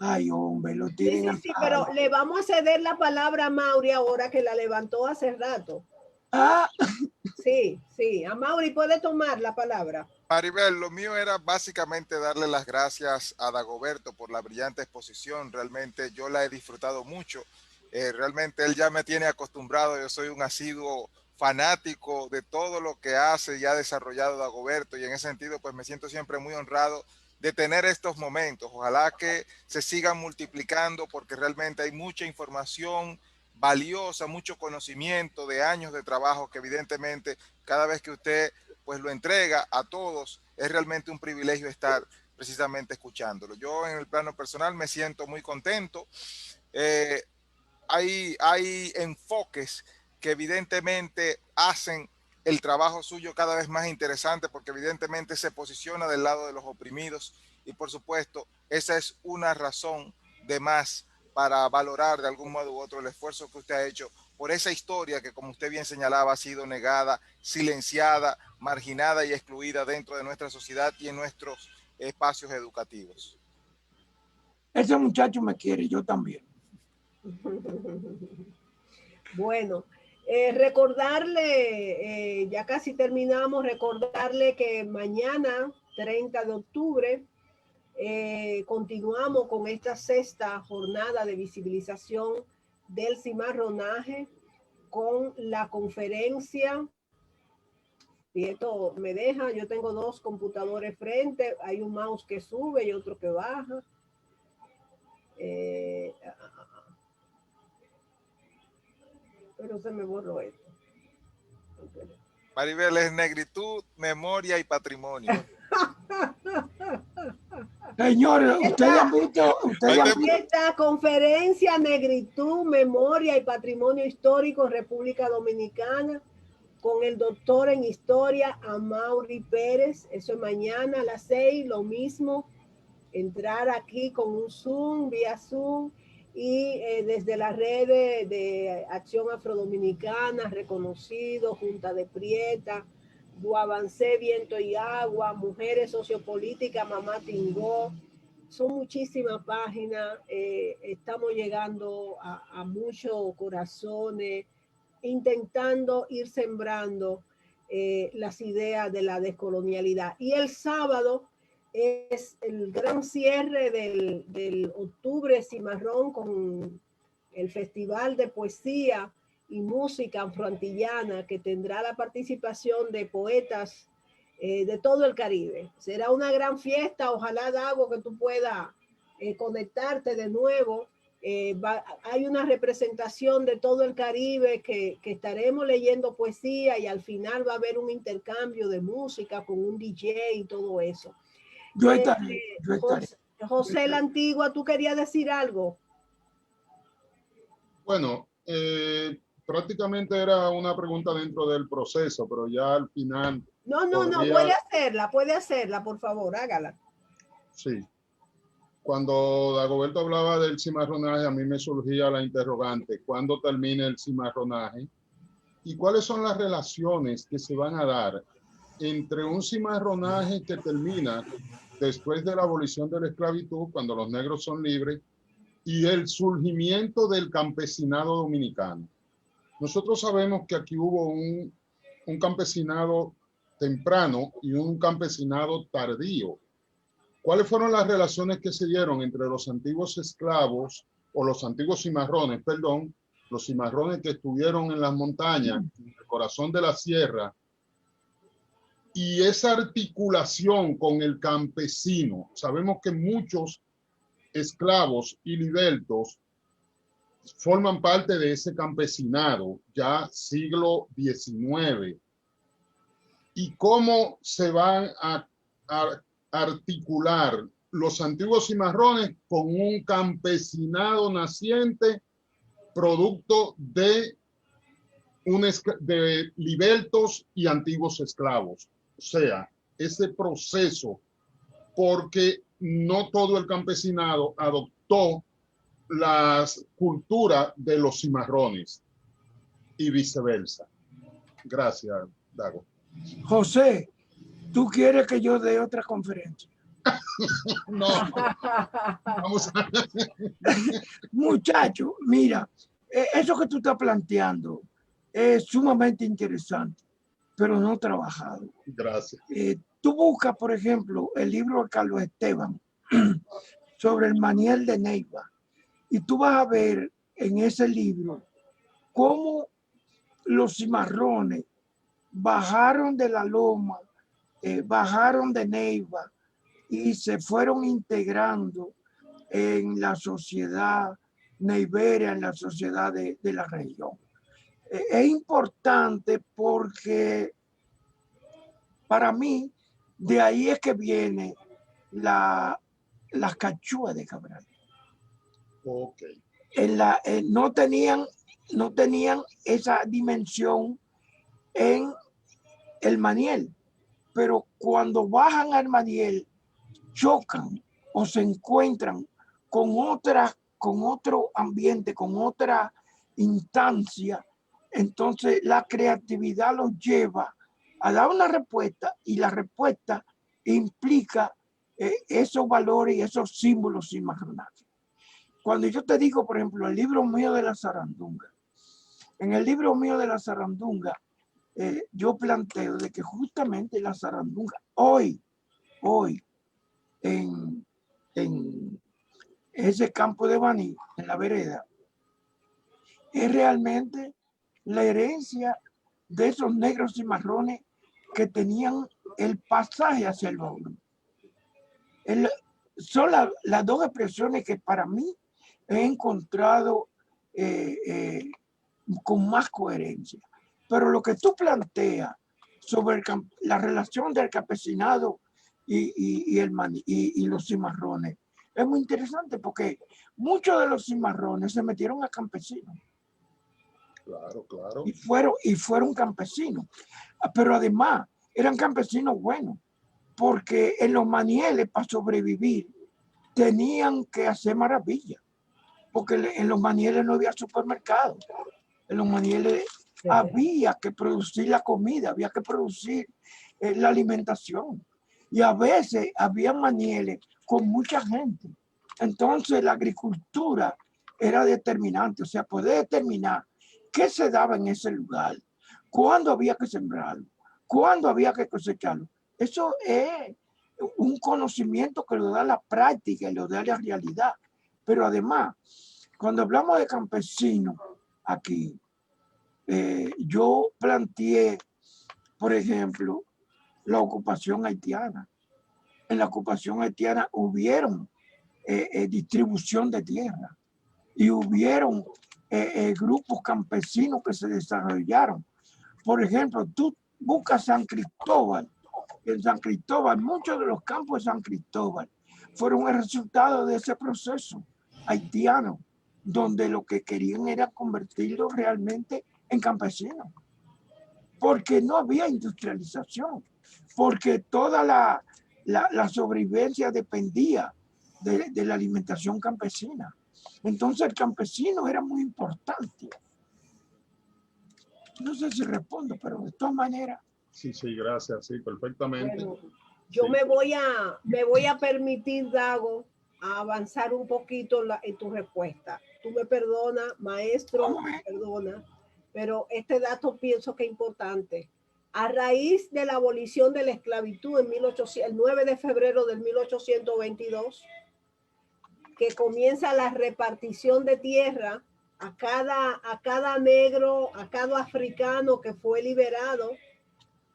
Ay, hombre, lo tienen. Sí, pero le vamos a ceder la palabra a Mauri ahora que la levantó hace rato. Ah. Sí, a Mauri puede tomar la palabra. Maribel, lo mío era básicamente darle las gracias a Dagoberto por la brillante exposición. Realmente yo la he disfrutado mucho. Realmente él ya me tiene acostumbrado. Yo soy un asiduo fanático de todo lo que hace y ha desarrollado Dagoberto, y en ese sentido pues me siento siempre muy honrado de tener estos momentos. Ojalá que se sigan multiplicando porque realmente hay mucha información valiosa, mucho conocimiento de años de trabajo que evidentemente cada vez que usted pues lo entrega a todos, es realmente un privilegio estar precisamente escuchándolo. Yo en el plano personal me siento muy contento. Hay enfoques que evidentemente hacen el trabajo suyo cada vez más interesante porque evidentemente se posiciona del lado de los oprimidos y por supuesto esa es una razón de más para valorar de algún modo u otro el esfuerzo que usted ha hecho por esa historia que, como usted bien señalaba, ha sido negada, silenciada, marginada y excluida dentro de nuestra sociedad y en nuestros espacios educativos. Ese muchacho me quiere, yo también. Bueno, recordarle, ya casi terminamos, recordarle que mañana, 30 de octubre, continuamos con esta sexta jornada de visibilización del cimarronaje con la conferencia. Y esto me deja, yo tengo dos computadores frente, hay un mouse que sube y otro que baja. Pero se me borró esto. Maribel, es negritud, memoria y patrimonio. Señores, ustedes han visto, Esta conferencia Negritud, Memoria y Patrimonio Histórico en República Dominicana con el doctor en Historia Amaury Pérez. Eso es mañana a las 6, lo mismo. Entrar aquí con un Zoom, vía Zoom, y desde las redes de Acción Afrodominicana, Reconocido, Junta de Prieta, Guavancé, Viento y Agua, Mujeres Sociopolíticas, Mamá Tingó. Son muchísimas páginas, estamos llegando a muchos corazones, intentando ir sembrando las ideas de la descolonialidad. Y el sábado es el gran cierre del octubre cimarrón con el Festival de Poesía y Música Afroantillana, que tendrá la participación de poetas de todo el Caribe. Será una gran fiesta, ojalá, Dago, que tú puedas conectarte de nuevo. Hay una representación de todo el Caribe que estaremos leyendo poesía y al final va a haber un intercambio de música con un DJ y todo eso. yo estaré. José la Antigua, ¿tú querías decir algo? Bueno, prácticamente era una pregunta dentro del proceso, pero ya al final... No, puede hacerla, por favor, hágala. Sí. Cuando Dagoberto hablaba del cimarronaje, a mí me surgía la interrogante, ¿cuándo termina el cimarronaje? ¿Y cuáles son las relaciones que se van a dar entre un cimarronaje que termina después de la abolición de la esclavitud, cuando los negros son libres, y el surgimiento del campesinado dominicano? Nosotros sabemos que aquí hubo un campesinado temprano y un campesinado tardío. ¿Cuáles fueron las relaciones que se dieron entre los antiguos esclavos o los antiguos cimarrones, perdón, los cimarrones que estuvieron en las montañas, en el corazón de la sierra, y esa articulación con el campesino? Sabemos que muchos esclavos y libertos forman parte de ese campesinado ya siglo XIX. ¿Y cómo se van a articular los antiguos cimarrones con un campesinado naciente producto de libertos y antiguos esclavos? O sea, ese proceso, porque no todo el campesinado adoptó la cultura de los cimarrones y viceversa. Gracias, Dago. José, ¿tú quieres que yo dé otra conferencia? No. Vamos a... Muchacho, mira, eso que tú estás planteando es sumamente interesante, pero no trabajado. Gracias. Tú buscas, por ejemplo, el libro de Carlos Esteban sobre el Maniel de Neiva, y tú vas a ver en ese libro cómo los cimarrones bajaron de la loma, bajaron de Neiva y se fueron integrando en la sociedad neivera, en la sociedad de la región. Es importante porque para mí de ahí es que viene las cachúas de Cabral. Okay. No tenían esa dimensión en el Maniel, pero cuando bajan al Maniel chocan o se encuentran con otro ambiente, con otra instancia, entonces la creatividad los lleva a dar una respuesta y la respuesta implica esos valores y esos símbolos cimarronales. Cuando yo te digo, por ejemplo, el libro mío de la Sarandunga, en el libro mío de la Sarandunga, yo planteo de que justamente la Sarandunga, hoy, en ese campo de Baní, en la vereda, es realmente la herencia de esos negros cimarrones que tenían el pasaje hacia el Baúl. Son las dos expresiones que para mí he encontrado con más coherencia. Pero lo que tú planteas sobre la relación del campesinado y los cimarrones. Es muy interesante porque muchos de los cimarrones se metieron a campesinos. Claro, claro. Y fueron campesinos. Pero además eran campesinos buenos, porque en los manieles para sobrevivir tenían que hacer maravillas, porque en los manieles no había supermercado. En los manieles había que producir la comida, había que producir la alimentación. Y a veces había manieles con mucha gente. Entonces la agricultura era determinante, o sea, poder determinar qué se daba en ese lugar, cuándo había que sembrarlo, cuándo había que cosecharlo. Eso es un conocimiento que lo da la práctica y lo da la realidad. Pero además, cuando hablamos de campesinos aquí, yo planteé, por ejemplo, la ocupación haitiana. En la ocupación haitiana hubieron distribución de tierra y hubieron grupos campesinos que se desarrollaron. Por ejemplo, tú buscas San Cristóbal. En San Cristóbal, muchos de los campos de San Cristóbal fueron el resultado de ese proceso haitiano, donde lo que querían era convertirlo realmente en campesinos, porque no había industrialización, porque toda la sobrevivencia dependía de la alimentación campesina. Entonces el campesino era muy importante. No sé si respondo, pero de todas maneras. Sí, sí, gracias, sí, perfectamente. Bueno, yo Sí. me voy a permitir, Dago, a avanzar un poquito en tu respuesta. Tú me perdonas, maestro, me perdona, pero este dato pienso que es importante. A raíz de la abolición de la esclavitud el 9 de febrero del 1822, que comienza la repartición de tierra a cada negro, a cada africano que fue liberado,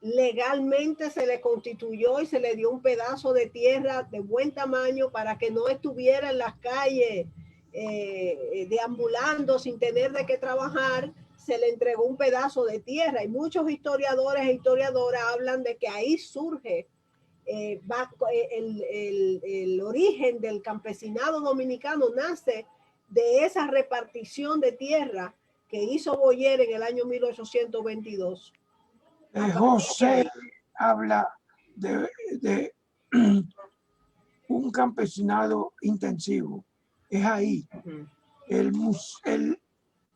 legalmente se le constituyó y se le dio un pedazo de tierra de buen tamaño para que no estuviera en las calles deambulando sin tener de qué trabajar. Se le entregó un pedazo de tierra y muchos historiadores e historiadoras hablan de que ahí surge el origen del campesinado dominicano, nace de esa repartición de tierra que hizo Boyer en el año 1822. José habla de un campesinado intensivo. Es ahí. El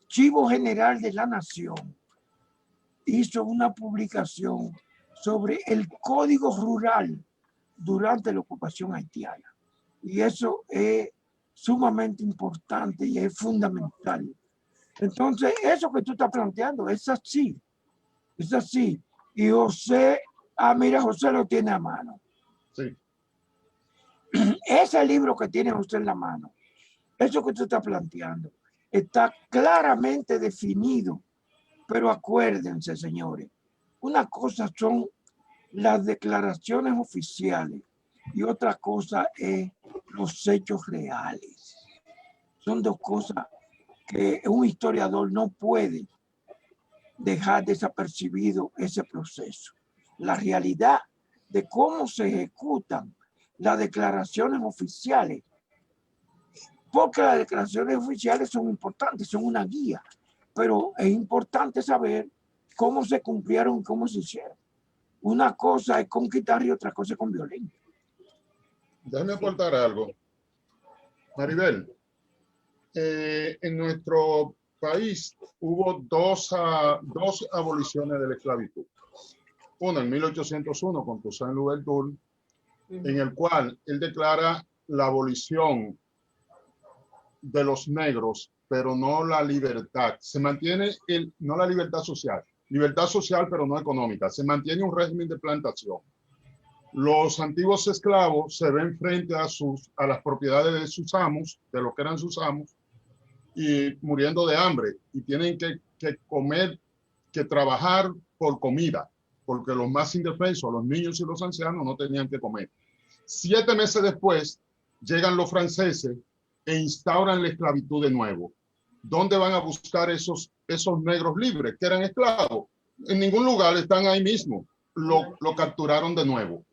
Archivo General de la Nación hizo una publicación sobre el Código Rural durante la ocupación haitiana. Y eso es sumamente importante y es fundamental. Entonces, eso que tú estás planteando es así. Es así. Y José, mira, José lo tiene a mano. Sí. Ese libro que tiene José en la mano, eso que tú estás planteando, está claramente definido. Pero acuérdense, señores, una cosa son las declaraciones oficiales y otra cosa es los hechos reales. Son dos cosas que un historiador no puede dejar desapercibido ese proceso. La realidad de cómo se ejecutan las declaraciones oficiales, porque las declaraciones oficiales son importantes, son una guía, pero es importante saber cómo se cumplieron y cómo se hicieron. Una cosa es conquistar y otra cosa es con violencia. Déjame aportar algo. Maribel, en nuestro país hubo dos aboliciones de la esclavitud. Una en 1801 con Toussaint Louverture, en el cual él declara la abolición de los negros, pero no la libertad. Se mantiene no la libertad social pero no económica. Se mantiene un régimen de plantación. Los antiguos esclavos se ven frente a las propiedades de sus amos, de lo que eran sus amos, y muriendo de hambre, y tienen que comer, que trabajar por comida, porque los más indefensos, los niños y los ancianos, no tenían que comer. 7 meses después, llegan los franceses e instauran la esclavitud de nuevo. ¿Dónde van a buscar esos negros libres que eran esclavos? En ningún lugar, están ahí mismo. lo capturaron de nuevo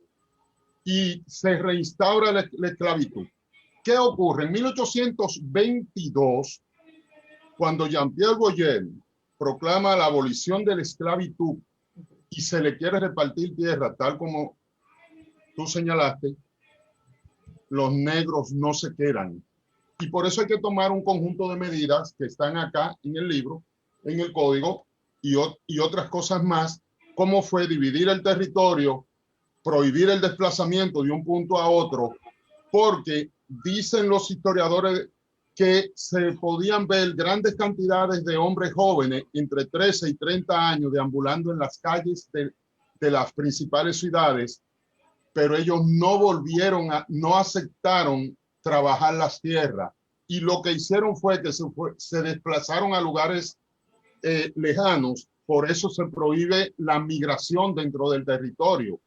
y se reinstaura la esclavitud. ¿Qué ocurre? En 1822, cuando Jean-Pierre Boyer proclama la abolición de la esclavitud y se le quiere repartir tierra, tal como tú señalaste, los negros no se quedan. Y por eso hay que tomar un conjunto de medidas que están acá en el libro, en el código, y otras cosas más, como fue dividir el territorio, prohibir el desplazamiento de un punto a otro, porque dicen los historiadores que se podían ver grandes cantidades de hombres jóvenes entre 13 y 30 años deambulando en las calles de las principales ciudades, pero ellos no no aceptaron trabajar las tierras, y lo que hicieron fue que se desplazaron a lugares lejanos. Por eso se prohíbe la migración dentro del territorio,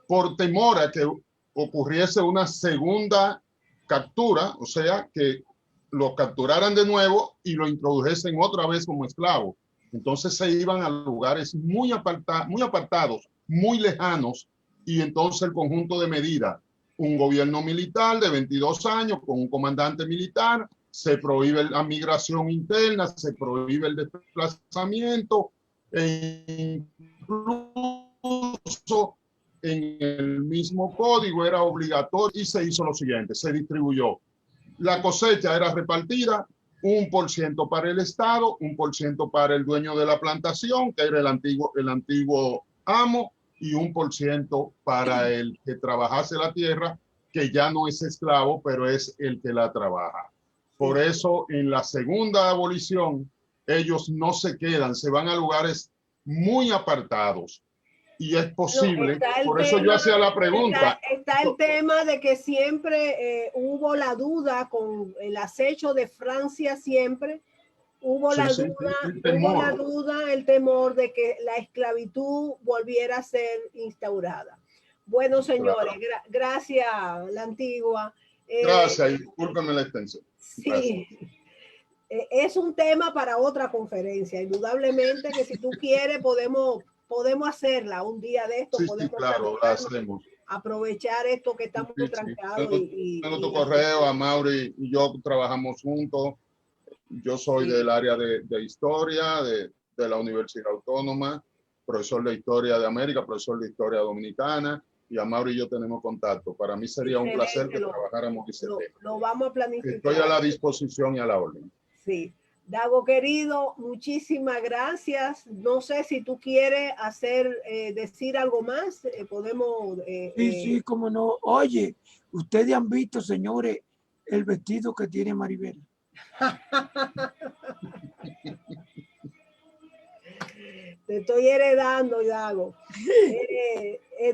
por temor a que ocurriese una segunda captura, o sea, que lo capturaran de nuevo y lo introdujesen otra vez como esclavo. Entonces se iban a lugares muy apartados, muy lejanos, y entonces el conjunto de medidas, un gobierno militar de 22 años con un comandante militar, se prohíbe la migración interna, se prohíbe el desplazamiento, e incluso en el mismo código era obligatorio, y se hizo lo siguiente: se distribuyó. La cosecha era repartida, 1% para el Estado, 1% para el dueño de la plantación, que era el antiguo amo, y 1% para el que trabajase la tierra, que ya no es esclavo, pero es el que la trabaja. Por eso, en la segunda abolición, ellos no se quedan, se van a lugares muy apartados. Y es posible, por eso yo hacía la pregunta. Está el tema de que siempre hubo la duda con el acecho de Francia, siempre hubo la duda, el temor de que la esclavitud volviera a ser instaurada. Bueno, señores, gracias, la Antigua. Gracias, y discúlpeme la extensión. Sí, es un tema para otra conferencia. Indudablemente que si tú quieres podemos hacerla un día de esto. Sí, podemos claro, la hacemos. Aprovechar esto que estamos trancados. Tengo tu correo, a Mauri y yo trabajamos juntos. Yo soy del área de historia de la Universidad Autónoma, profesor de Historia de América, profesor de Historia Dominicana, y a Mauri y yo tenemos contacto. Para mí sería un placer que trabajáramos ese tema. Lo vamos a planificar. Estoy a la disposición y a la orden. Sí. Dago, querido, muchísimas gracias. No sé si tú quieres decir algo más. Podemos... sí, cómo no. Oye, ustedes han visto, señores, el vestido que tiene Maribel. Te estoy heredando, Dago.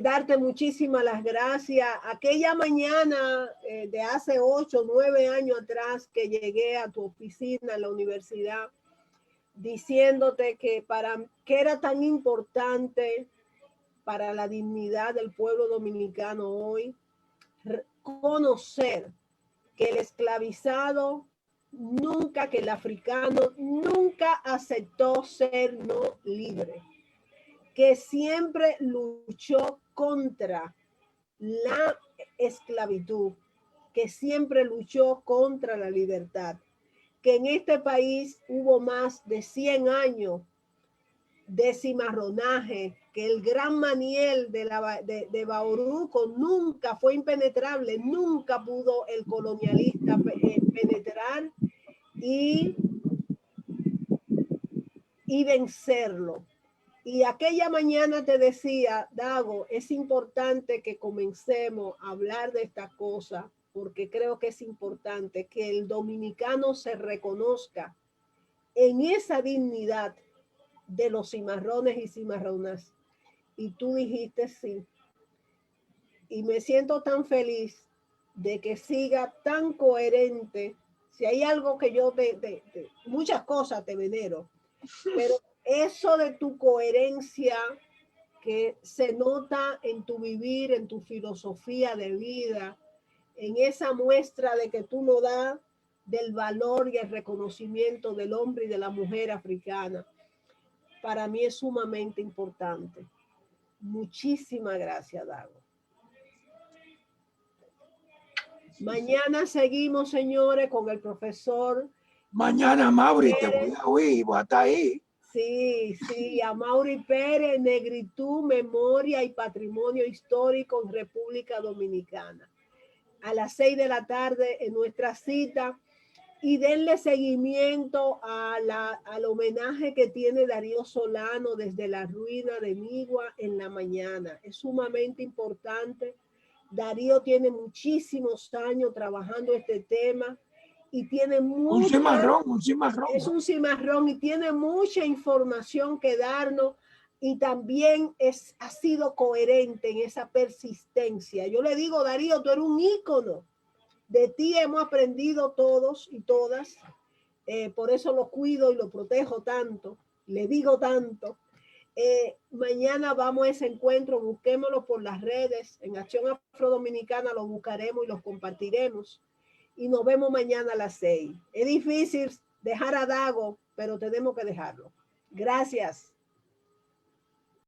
Darte muchísimas las gracias. Aquella mañana de hace 8 o 9 años atrás que llegué a tu oficina en la universidad diciéndote que era tan importante para la dignidad del pueblo dominicano hoy conocer que el esclavizado nunca, que el africano nunca aceptó ser no libre, que siempre luchó contra la esclavitud, que siempre luchó contra la libertad, que en este país hubo más de 100 años de cimarronaje, que el gran maniel de Bauruco nunca fue impenetrable, nunca pudo el colonialista penetrar y vencerlo. Y aquella mañana te decía, Dago, es importante que comencemos a hablar de esta cosa, porque creo que es importante que el dominicano se reconozca en esa dignidad de los cimarrones y cimarronas. Y tú dijiste sí. Y me siento tan feliz de que siga tan coherente. Si hay algo que yo muchas cosas te venero, pero eso de tu coherencia que se nota en tu vivir, en tu filosofía de vida, en esa muestra de que tú no das del valor y el reconocimiento del hombre y de la mujer africana, para mí es sumamente importante. Muchísimas gracias, Dago. Mañana seguimos, señores, con el profesor. Mañana, Mauri, te voy a oír, voy a estar ahí. Sí, a Mauri Pérez, Negritud, Memoria y Patrimonio Histórico en República Dominicana. A las 6 de la tarde en nuestra cita. Y denle seguimiento al homenaje que tiene Darío Solano desde la ruina de Migua en la mañana. Es sumamente importante. Darío tiene muchísimos años trabajando este tema y tiene Un cimarrón. Es un cimarrón y tiene mucha información que darnos y también ha sido coherente en esa persistencia. Yo le digo, Darío, tú eres un ícono. De ti hemos aprendido todos y todas. Por eso lo cuido y lo protejo tanto. Le digo tanto. Mañana vamos a ese encuentro, busquémoslo por las redes, en Acción Afrodominicana lo buscaremos y los compartiremos. Y nos vemos mañana a las 6. Es difícil dejar a Dago, pero tenemos que dejarlo. Gracias.